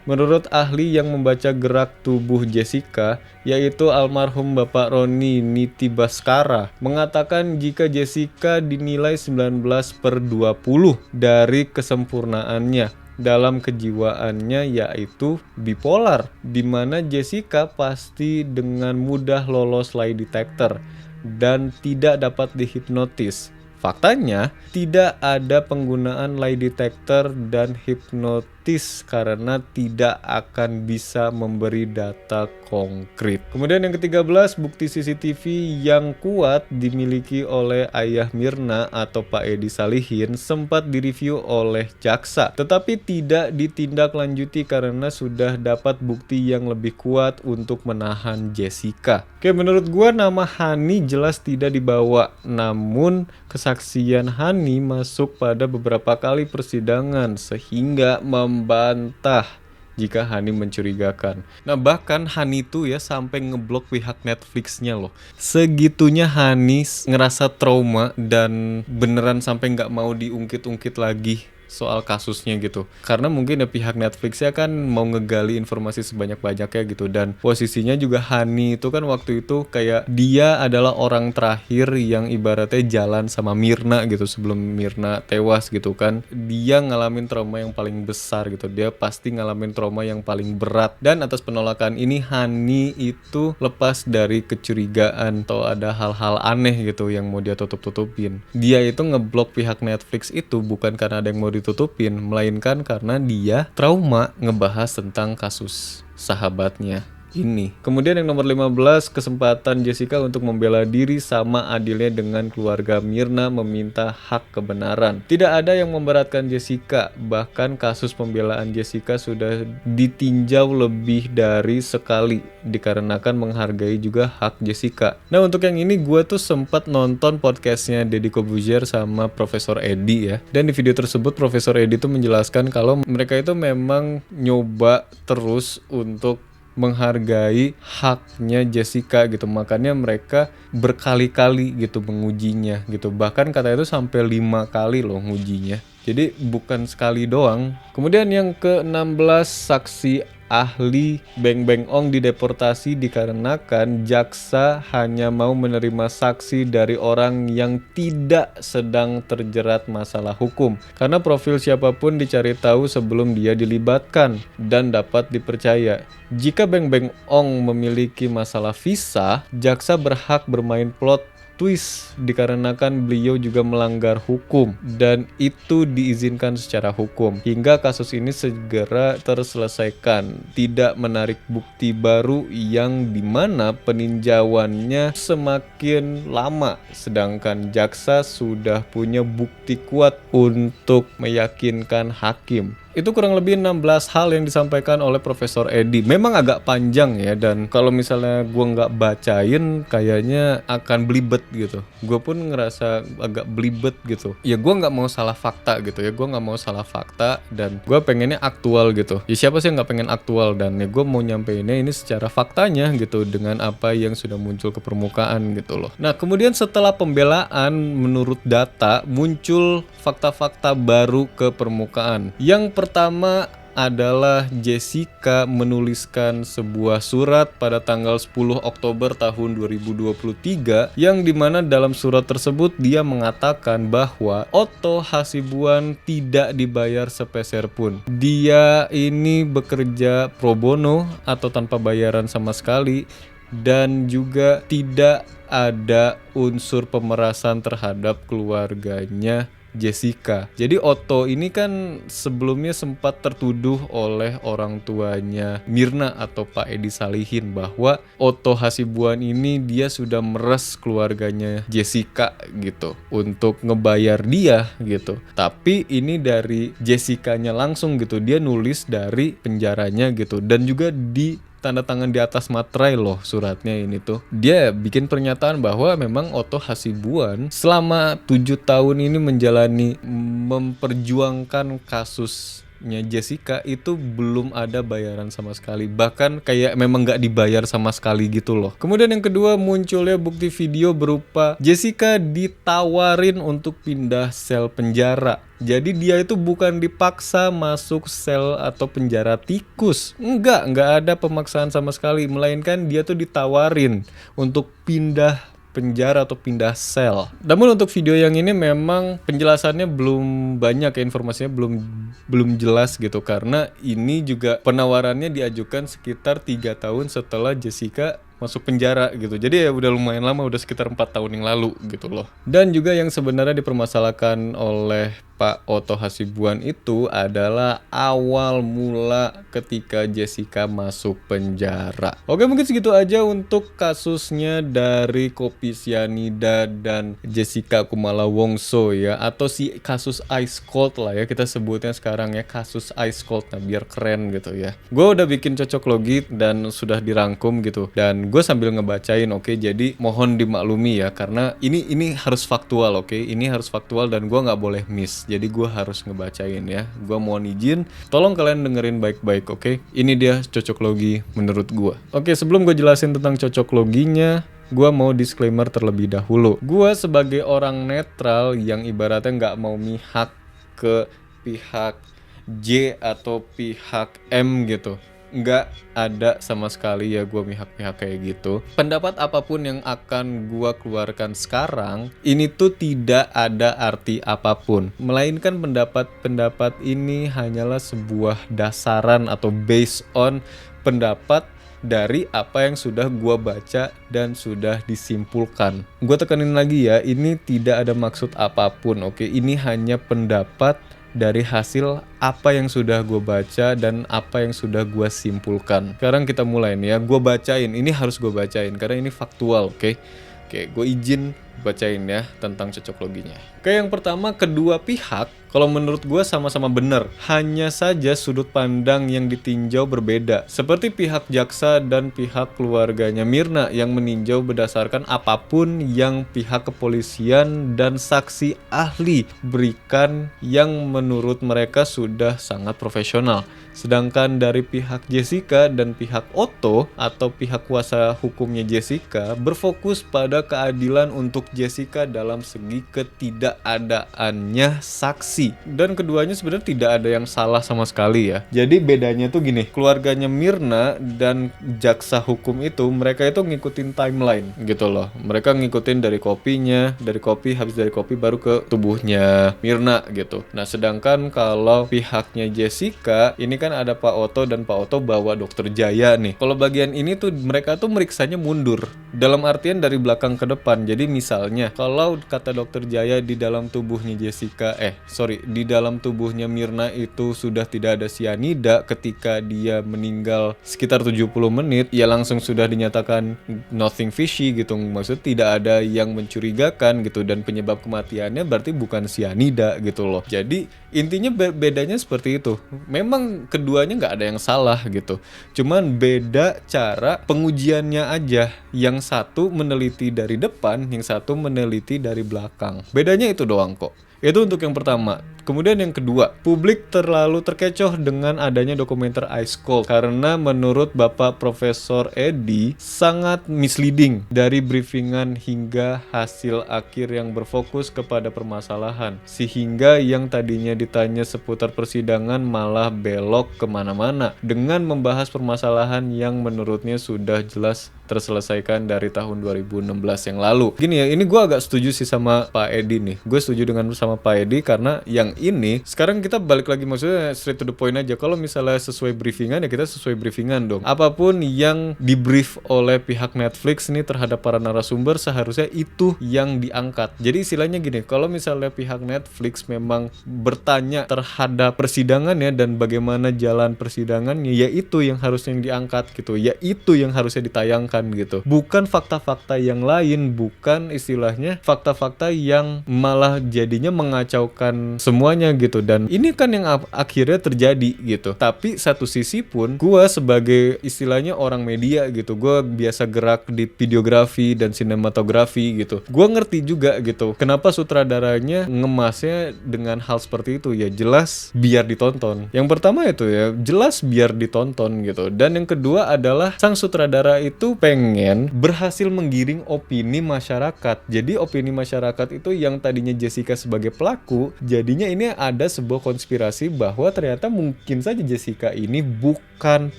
menurut ahli yang membaca gerak tubuh Jessica, yaitu almarhum Bapak Roni Niti Baskara, mengatakan jika Jessica dinilai 19/20 dari kesempurnaannya dalam kejiwaannya, yaitu bipolar, di mana Jessica pasti dengan mudah lolos lie detector dan tidak dapat dihipnotis. Faktanya, tidak ada penggunaan lie detector dan hipnotis karena tidak akan bisa memberi data konkret. Kemudian yang ke-13, bukti CCTV yang kuat dimiliki oleh ayah Mirna atau Pak Edi Salihin sempat direview oleh jaksa, tetapi tidak ditindaklanjuti karena sudah dapat bukti yang lebih kuat untuk menahan Jessica. Oke, menurut gua nama Hani jelas tidak dibawa, namun kesaksian Hani masuk pada beberapa kali persidangan sehingga membantah jika Hani mencurigakan. Nah bahkan Hani tuh ya sampai ngeblok pihak Netflixnya loh. Segitunya Hani ngerasa trauma dan beneran sampai nggak mau diungkit-ungkit lagi soal kasusnya gitu, karena mungkin ya pihak Netflixnya kan mau ngegali informasi sebanyak-banyaknya gitu. Dan posisinya juga Hani itu kan waktu itu kayak dia adalah orang terakhir yang ibaratnya jalan sama Mirna gitu sebelum Mirna tewas gitu kan. Dia ngalamin trauma yang paling besar gitu, dia pasti ngalamin trauma yang paling berat, dan atas penolakan ini Hani itu lepas dari kecurigaan atau ada hal-hal aneh gitu yang mau dia tutup-tutupin. Dia itu ngeblok pihak Netflix itu bukan karena ada yang mau ditutupin, melainkan karena dia trauma ngebahas tentang kasus sahabatnya ini. Kemudian yang nomor 15, kesempatan Jessica untuk membela diri sama adilnya dengan keluarga Mirna meminta hak kebenaran. Tidak ada yang memberatkan Jessica, bahkan kasus pembelaan Jessica sudah ditinjau lebih dari sekali dikarenakan menghargai juga hak Jessica. Nah untuk yang ini gue tuh sempat nonton podcastnya Deddy Corbuzier sama Profesor Edi ya, dan di video tersebut Profesor Edi tuh menjelaskan kalau mereka itu memang nyoba terus untuk menghargai haknya Jessica gitu. Makanya mereka berkali-kali gitu mengujinya gitu. Bahkan kata itu sampai 5 kali loh ngujinya. Jadi bukan sekali doang. Kemudian yang ke-16, saksi ahli Beng Beng Ong dideportasi dikarenakan jaksa hanya mau menerima saksi dari orang yang tidak sedang terjerat masalah hukum. Karena profil siapapun dicari tahu sebelum dia dilibatkan dan dapat dipercaya. Jika Beng Beng Ong memiliki masalah visa, jaksa berhak bermain plot twist dikarenakan beliau juga melanggar hukum dan itu diizinkan secara hukum hingga kasus ini segera terselesaikan, tidak menarik bukti baru yang dimana peninjauannya semakin lama sedangkan jaksa sudah punya bukti kuat untuk meyakinkan hakim. Itu kurang lebih 16 hal yang disampaikan oleh Profesor Edi. Memang agak panjang ya, dan kalau misalnya gue nggak bacain kayaknya akan belibet gitu. Gue pun ngerasa agak belibet gitu. Ya gue nggak mau salah fakta gitu ya, gue nggak mau salah fakta dan gue pengennya aktual gitu. Ya siapa sih yang nggak pengen aktual, dan ya gue mau nyampeinnya ini secara faktanya gitu dengan apa yang sudah muncul ke permukaan gitu loh. Nah kemudian setelah pembelaan menurut data muncul fakta-fakta baru ke permukaan. Yang pertama adalah Jessica menuliskan sebuah surat pada tanggal 10 Oktober tahun 2023 yang dimana dalam surat tersebut dia mengatakan bahwa Otto Hasibuan tidak dibayar sepeser pun. Dia ini bekerja pro bono atau tanpa bayaran sama sekali dan juga tidak ada unsur pemerasan terhadap keluarganya Jessica. Jadi Otto ini kan sebelumnya sempat tertuduh oleh orang tuanya Mirna atau Pak Edi Salihin bahwa Otto Hasibuan ini dia sudah meres keluarganya Jessica gitu untuk ngebayar dia gitu. Tapi ini dari Jessica-nya langsung gitu, dia nulis dari penjaranya gitu dan juga di tanda tangan di atas materai loh suratnya ini tuh. Dia bikin pernyataan bahwa memang Otto Hasibuan selama 7 tahun ini menjalani memperjuangkan kasusnya Jessica itu belum ada bayaran sama sekali. Bahkan kayak memang gak dibayar sama sekali gitu loh. Kemudian yang kedua munculnya bukti video berupa Jessica ditawarin untuk pindah sel penjara. Jadi dia itu bukan dipaksa masuk sel atau penjara tikus. Enggak ada pemaksaan sama sekali. Melainkan dia tuh ditawarin untuk pindah penjara atau pindah sel. Namun untuk video yang ini memang penjelasannya belum banyak ya, informasinya belum jelas gitu. Karena ini juga penawarannya diajukan sekitar 3 tahun setelah Jessica masuk penjara gitu. Jadi ya udah lumayan lama, udah sekitar 4 tahun yang lalu gitu loh. Dan juga yang sebenarnya dipermasalahkan oleh Pak Otto Hasibuan itu adalah awal mula ketika Jessica masuk penjara. Oke, mungkin segitu aja untuk kasusnya dari Kopi Cyanida dan Jessica Kumala Wongso ya, atau si kasus Ice Cold lah ya kita sebutnya sekarang ya, kasus Ice Cold. Nah biar keren gitu ya. Gue udah bikin cocok logi dan sudah dirangkum gitu, dan gue sambil ngebacain. Oke, jadi mohon dimaklumi ya karena ini harus faktual. Oke, ini harus faktual dan gue nggak boleh miss. Jadi gue harus ngebacain ya. Gue mohon izin, tolong kalian dengerin baik-baik, oke? Ini dia cocok logi menurut gue. Oke, sebelum gue jelasin tentang cocok loginya, gue mau disclaimer terlebih dahulu. Gue sebagai orang netral yang ibaratnya nggak mau mihak ke pihak J atau pihak M gitu. Nggak ada sama sekali ya gue pihak-pihak kayak gitu. Pendapat apapun yang akan gue keluarkan sekarang ini tuh tidak ada arti apapun, melainkan pendapat ini hanyalah sebuah dasaran atau based on pendapat dari apa yang sudah gue baca dan sudah disimpulkan. Gue tekanin lagi ya, ini tidak ada maksud apapun, oke? Ini hanya pendapat dari hasil apa yang sudah gue baca dan apa yang sudah gue simpulkan. Sekarang kita mulai nih ya, gue bacain. Ini harus gue bacain karena ini faktual, oke? Oke, gue izin bacain ya tentang cocok loginya. Oke, yang pertama, kedua pihak kalau menurut gue sama-sama benar. Hanya saja sudut pandang yang ditinjau berbeda. Seperti pihak jaksa dan pihak keluarganya Mirna yang meninjau berdasarkan apapun yang pihak kepolisian dan saksi ahli berikan yang menurut mereka sudah sangat profesional. Sedangkan dari pihak Jessica dan pihak Otto atau pihak kuasa hukumnya Jessica berfokus pada keadilan untuk Jessica dalam segi ketidakadaannya saksi. Dan keduanya sebenarnya tidak ada yang salah sama sekali ya. Jadi bedanya tuh gini, keluarganya Mirna dan jaksa hukum itu mereka itu ngikutin timeline gitu loh. Mereka ngikutin dari kopinya, dari kopi, habis dari kopi baru ke tubuhnya Mirna gitu. Nah sedangkan kalau pihaknya Jessica ini kan ada Pak Otto dan Pak Otto bawa Dokter Jaya nih. Kalau bagian ini tuh mereka tuh meriksanya mundur dalam artian dari belakang ke depan. Jadi misalnya kalau kata Dokter Jaya di dalam tubuhnya di dalam tubuhnya Mirna itu sudah tidak ada sianida ketika dia meninggal sekitar 70 menit, ya langsung sudah dinyatakan nothing fishy gitu. Maksudnya tidak ada yang mencurigakan gitu, dan penyebab kematiannya berarti bukan sianida gitu loh. Jadi intinya bedanya seperti itu. Memang keduanya nggak ada yang salah gitu, cuman beda cara pengujiannya aja. Yang satu meneliti dari depan, yang satu meneliti dari belakang. Bedanya itu doang kok. Itu untuk yang pertama. Kemudian yang kedua, publik terlalu terkecoh dengan adanya dokumenter Ice Cold karena menurut Bapak Profesor Edi sangat misleading dari briefingan hingga hasil akhir yang berfokus kepada permasalahan, sehingga yang tadinya ditanya seputar persidangan malah belok kemana-mana dengan membahas permasalahan yang menurutnya sudah jelas terselesaikan dari tahun 2016 yang lalu. Gini ya, ini gue agak setuju sih sama Pak Edi nih. Gue setuju sama Pak Edi karena yang ini sekarang kita balik lagi, maksudnya straight to the point aja. Kalau misalnya sesuai briefingan ya kita sesuai briefingan dong. Apapun yang di brief oleh pihak Netflix nih terhadap para narasumber seharusnya itu yang diangkat. Jadi istilahnya gini, kalau misalnya pihak Netflix memang bertanya terhadap persidangannya dan bagaimana jalan persidangannya, ya itu yang harusnya diangkat gitu, ya itu yang harusnya ditayangkan gitu. Bukan fakta-fakta yang lain, bukan istilahnya fakta-fakta yang malah jadinya mengacaukan semuanya gitu. Dan ini kan yang akhirnya terjadi gitu. Tapi satu sisi pun gue sebagai istilahnya orang media gitu, gue biasa gerak di videografi dan sinematografi gitu, gue ngerti juga gitu kenapa sutradaranya ngemasnya dengan hal seperti itu. Ya jelas biar ditonton. Yang pertama itu ya jelas biar ditonton gitu. Dan yang kedua adalah sang sutradara itu pengen berhasil menggiring opini masyarakat. Jadi opini masyarakat itu yang tadinya Jessica sebagai pelaku, jadinya ini ada sebuah konspirasi bahwa ternyata mungkin saja Jessica ini bukan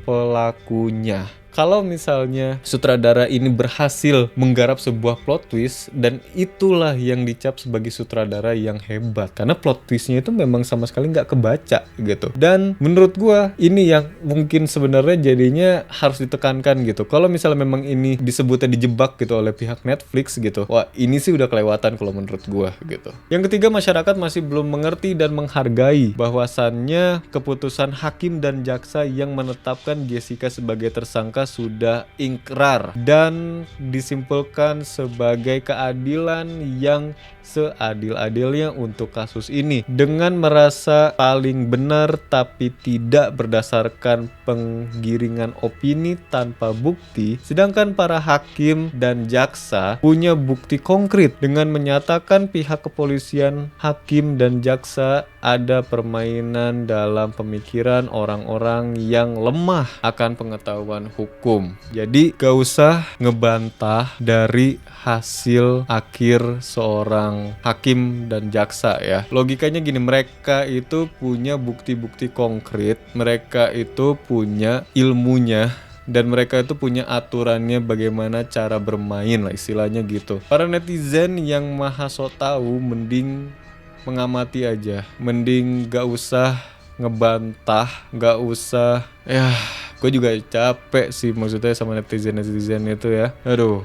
pelakunya. Kalau misalnya sutradara ini berhasil menggarap sebuah plot twist, dan itulah yang dicap sebagai sutradara yang hebat karena plot twistnya itu memang sama sekali nggak kebaca gitu. Dan menurut gua ini yang mungkin sebenarnya jadinya harus ditekankan gitu. Kalau misalnya memang ini disebutnya dijebak gitu oleh pihak Netflix gitu, wah ini sih udah kelewatan kalau menurut gua gitu. Yang ketiga, masyarakat masih belum mengerti dan menghargai bahwasannya keputusan hakim dan jaksa yang menetapkan Jessica sebagai tersangka sudah ingkrar dan disimpulkan sebagai keadilan yang seadil-adilnya untuk kasus ini dengan merasa paling benar tapi tidak berdasarkan penggiringan opini tanpa bukti. Sedangkan para hakim dan jaksa punya bukti konkret dengan menyatakan pihak kepolisian, hakim dan jaksa ada permainan dalam pemikiran orang-orang yang lemah akan pengetahuan hukum. Jadi gak usah ngebantah dari hasil akhir seorang hakim dan jaksa ya. Logikanya gini, mereka itu punya bukti-bukti konkret, mereka itu punya ilmunya, dan mereka itu punya aturannya bagaimana cara bermain lah istilahnya gitu. Para netizen yang maha so tahu mending mengamati aja, mending gak usah ngebantah, gak usah ya. Gue juga capek sih maksudnya sama netizen itu ya. Aduh,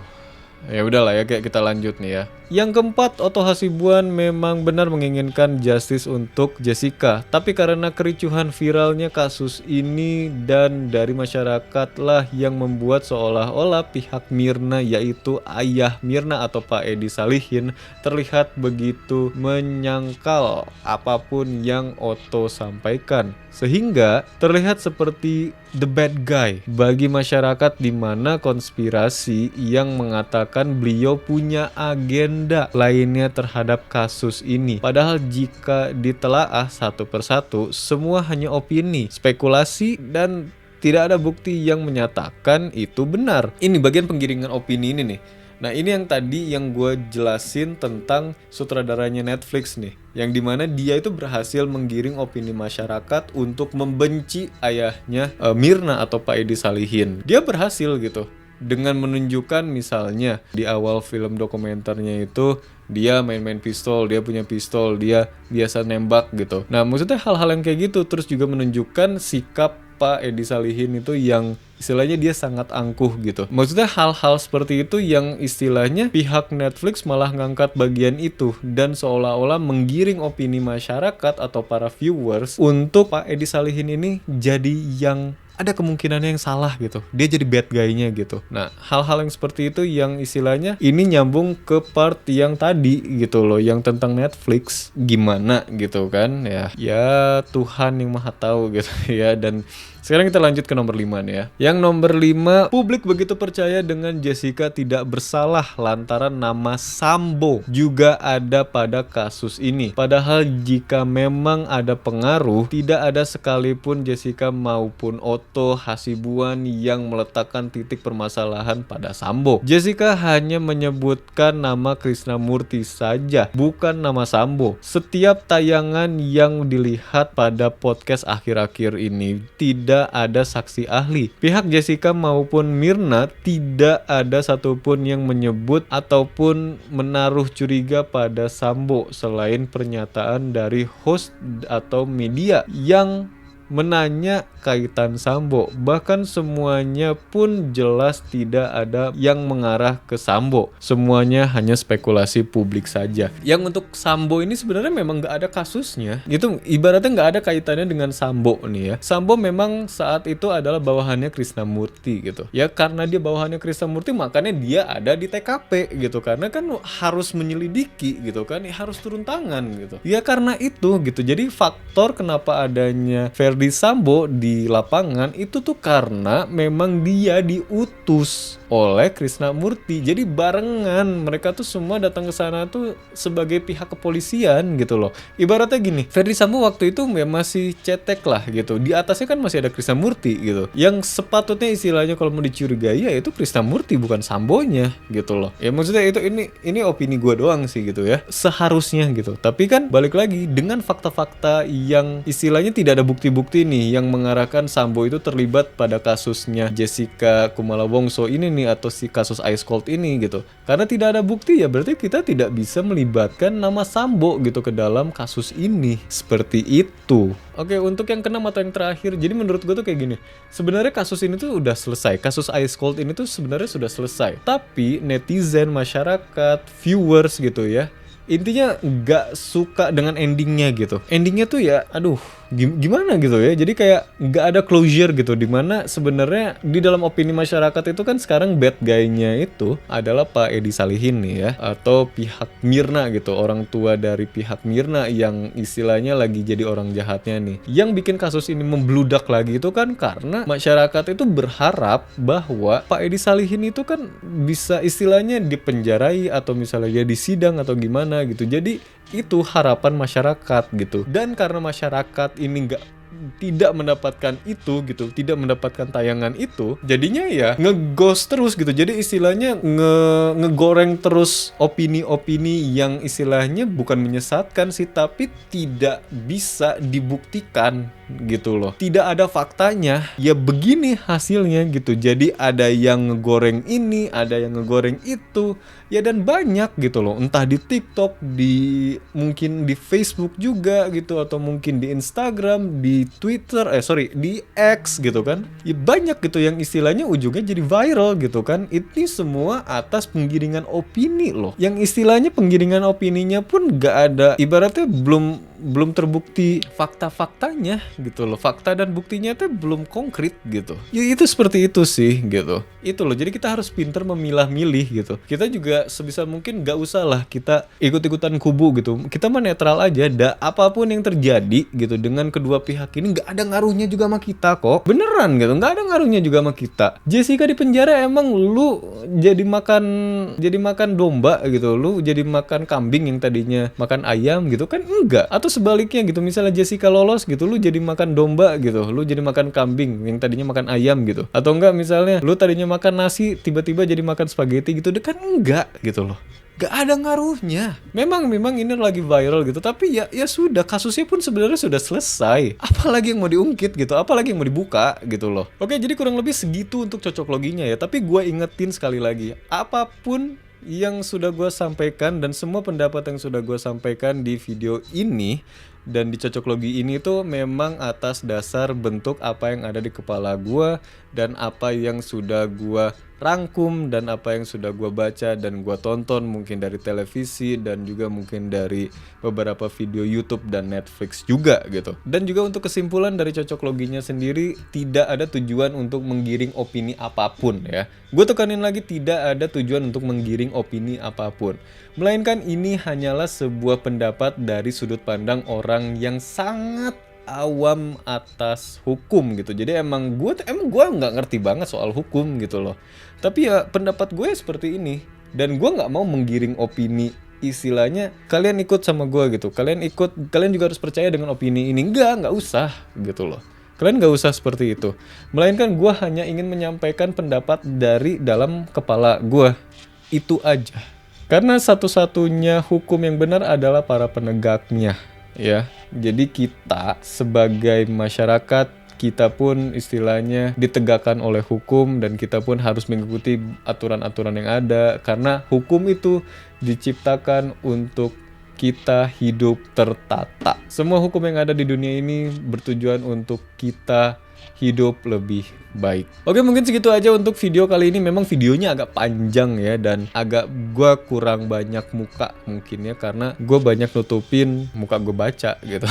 ya udahlah ya, kayak kita lanjut nih ya. Yang keempat, Otto Hasibuan memang benar menginginkan justice untuk Jessica. Tapi karena kericuhan viralnya kasus ini dan dari masyarakat lah yang membuat seolah-olah pihak Mirna, yaitu ayah Mirna atau Pak Edi Salihin, terlihat begitu menyangkal apapun yang Otto sampaikan. Sehingga terlihat seperti the bad guy bagi masyarakat, di mana konspirasi yang mengatakan beliau punya agen agenda lainnya terhadap kasus ini. Padahal jika ditelaah satu persatu, semua hanya opini, spekulasi, dan tidak ada bukti yang menyatakan itu benar. Ini bagian penggiringan opini ini nih. Nah, ini yang tadi yang gue jelasin tentang sutradaranya Netflix nih, yang dimana dia itu berhasil menggiring opini masyarakat untuk membenci ayahnya Mirna atau Pak Edi Salihin. Dia berhasil gitu dengan menunjukkan misalnya di awal film dokumenternya itu dia main-main pistol, dia punya pistol, dia biasa nembak gitu. Nah, maksudnya hal-hal yang kayak gitu, terus juga menunjukkan sikap Pak Edi Salihin itu yang istilahnya dia sangat angkuh gitu. Maksudnya hal-hal seperti itu yang istilahnya pihak Netflix malah ngangkat bagian itu dan seolah-olah menggiring opini masyarakat atau para viewers untuk Pak Edi Salihin ini jadi yang ada kemungkinannya yang salah gitu. Dia jadi bad guy-nya gitu. Nah, hal-hal yang seperti itu yang istilahnya ini nyambung ke part yang tadi gitu loh, yang tentang Netflix gimana gitu kan ya. Ya Tuhan yang Maha Tahu gitu ya. Dan sekarang kita lanjut ke nomor 5 nih ya. Yang nomor 5, publik begitu percaya dengan Jessica tidak bersalah lantaran nama Sambo juga ada pada kasus ini. Padahal jika memang ada pengaruh, tidak ada sekalipun Jessica maupun Otto Hasibuan yang meletakkan titik permasalahan pada Sambo. Jessica hanya menyebutkan nama Krisnamurti saja, bukan nama Sambo. Setiap tayangan yang dilihat pada podcast akhir-akhir ini tidak ada saksi ahli. Pihak Jessica maupun Mirna tidak ada satupun yang menyebut ataupun menaruh curiga pada Sambo selain pernyataan dari host atau media yang menanya kaitan Sambo. Bahkan semuanya pun jelas tidak ada yang mengarah ke Sambo. Semuanya hanya spekulasi publik saja. Yang untuk Sambo ini sebenarnya memang nggak ada kasusnya. Itu ibaratnya nggak ada kaitannya dengan Sambo nih ya. Sambo memang saat itu adalah bawahannya Krisnamurti gitu. Ya karena dia bawahannya Krisnamurti makanya dia ada di TKP gitu. Karena kan harus menyelidiki gitu kan. Ya, harus turun tangan gitu. Ya karena itu gitu. Jadi faktor kenapa adanya Ferdi Sambo di lapangan itu tuh karena memang dia diutus oleh Krisnamurti. Jadi barengan mereka tuh semua datang ke sana tuh sebagai pihak kepolisian gitu loh. Ibaratnya gini, Ferdi Sambo waktu itu masih cetek lah gitu. Di atasnya kan masih ada Krisnamurti gitu. Yang sepatutnya istilahnya kalau mau dicurigai ya itu Krisnamurti bukan Sambonya gitu loh. Ya maksudnya itu ini opini gue doang sih gitu ya. Seharusnya gitu. Tapi kan balik lagi dengan fakta-fakta yang istilahnya tidak ada bukti-bukti nih yang mengarahkan Sambo itu terlibat pada kasusnya Jessica Kumala Wongso ini nih atau si kasus Ice Cold ini gitu. Karena tidak ada bukti ya berarti kita tidak bisa melibatkan nama Sambo gitu ke dalam kasus ini. Seperti itu. Oke, untuk yang keenam atau yang terakhir, jadi menurut gue tuh kayak gini. Sebenarnya kasus ini tuh udah selesai. Kasus Ice Cold ini tuh sebenarnya sudah selesai. Tapi netizen, masyarakat, viewers gitu ya, intinya nggak suka dengan endingnya gitu. Endingnya tuh ya, aduh, gimana gitu ya. Jadi kayak nggak ada closure gitu. Dimana sebenarnya di dalam opini masyarakat itu kan sekarang bad guy-nya itu adalah Pak Edi Salihin nih ya, atau pihak Mirna gitu. Orang tua dari pihak Mirna yang istilahnya lagi jadi orang jahatnya nih. Yang bikin kasus ini membludak lagi itu kan karena masyarakat itu berharap bahwa Pak Edi Salihin itu kan bisa istilahnya dipenjarai atau misalnya dia disidang atau gimana gitu. Jadi itu harapan masyarakat gitu. Dan karena masyarakat ini tidak mendapatkan itu gitu, tidak mendapatkan tayangan itu, jadinya ya ngeghost terus gitu. Jadi istilahnya ngegoreng terus opini-opini yang istilahnya bukan menyesatkan sih, tapi tidak bisa dibuktikan gitu loh. Tidak ada faktanya, ya begini hasilnya gitu. Jadi ada yang ngegoreng ini, ada yang ngegoreng itu, ya dan banyak gitu loh. Entah di TikTok, mungkin di Facebook juga gitu, atau mungkin di Instagram, di Twitter, di X gitu kan. Ya banyak gitu yang istilahnya ujungnya jadi viral gitu kan. Ini semua atas penggiringan opini loh. Yang istilahnya penggiringan opininya pun gak ada, ibaratnya belum belum terbukti fakta-faktanya gitu loh. Fakta dan buktinya tuh belum konkret gitu. Ya itu seperti itu sih gitu. Itu loh, jadi kita harus pintar memilah-milih gitu. Kita juga sebisa mungkin gak usah lah kita ikut-ikutan kubu gitu. Kita mah netral aja, apapun yang terjadi gitu dengan kedua pihak ini gak ada ngaruhnya juga sama kita kok. Beneran gitu, gak ada ngaruhnya juga sama kita. Jessica di penjara emang lu jadi makan domba gitu, lu jadi makan kambing yang tadinya makan ayam gitu kan, enggak. Atau sebaliknya gitu, misalnya Jessica lolos gitu, lu jadi makan domba gitu, lu jadi makan kambing yang tadinya makan ayam gitu. Atau enggak misalnya lu tadinya makan nasi tiba-tiba jadi makan spaghetti gitu, kan enggak gitu loh. Gak ada ngaruhnya. Memang ini lagi viral gitu, tapi ya sudah, kasusnya pun sebenarnya sudah selesai. Apalagi yang mau diungkit gitu, apalagi yang mau dibuka gitu loh. Oke, jadi kurang lebih segitu untuk cocok loginya ya. Tapi gue ingetin sekali lagi, apapun yang sudah gue sampaikan dan semua pendapat yang sudah gue sampaikan di video ini dan di cocok logi ini tuh memang atas dasar bentuk apa yang ada di kepala gue dan apa yang sudah gue rangkum dan apa yang sudah gue baca dan gue tonton mungkin dari televisi dan juga mungkin dari beberapa video YouTube dan Netflix juga gitu. Dan juga untuk kesimpulan dari cocok loginya sendiri, tidak ada tujuan untuk menggiring opini apapun ya. Gue tekanin lagi, tidak ada tujuan untuk menggiring opini apapun, melainkan ini hanyalah sebuah pendapat dari sudut pandang orang yang sangat awam atas hukum gitu. Jadi emang gue nggak ngerti banget soal hukum gitu loh. Tapi ya pendapat gue seperti ini, dan gue nggak mau menggiring opini. Istilahnya kalian ikut sama gue gitu, kalian juga harus percaya dengan opini ini. Nggak usah gitu loh. Kalian nggak usah seperti itu. Melainkan gue hanya ingin menyampaikan pendapat dari dalam kepala gue. Itu aja. Karena satu-satunya hukum yang benar adalah para penegaknya. Ya, jadi kita sebagai masyarakat, kita pun istilahnya ditegakkan oleh hukum dan kita pun harus mengikuti aturan-aturan yang ada, karena hukum itu diciptakan untuk kita hidup tertata. Semua hukum yang ada di dunia ini bertujuan untuk kita hidup lebih baik. Oke, mungkin segitu aja untuk video kali ini. Memang videonya agak panjang ya, dan agak gue kurang banyak muka mungkin ya, karena gue banyak nutupin muka gue baca gitu.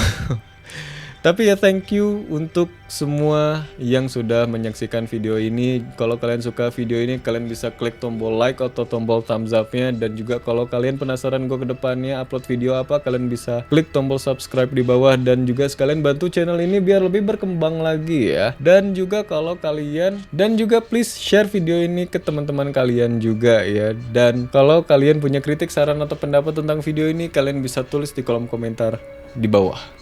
Tapi ya thank you untuk semua yang sudah menyaksikan video ini. Kalau kalian suka video ini, kalian bisa klik tombol like atau tombol thumbs up-nya. Dan juga kalau kalian penasaran gue ke depannya upload video apa, kalian bisa klik tombol subscribe di bawah. Dan juga sekalian bantu channel ini biar lebih berkembang lagi ya. Dan juga please share video ini ke teman-teman kalian juga ya. Dan kalau kalian punya kritik, saran atau pendapat tentang video ini, kalian bisa tulis di kolom komentar di bawah.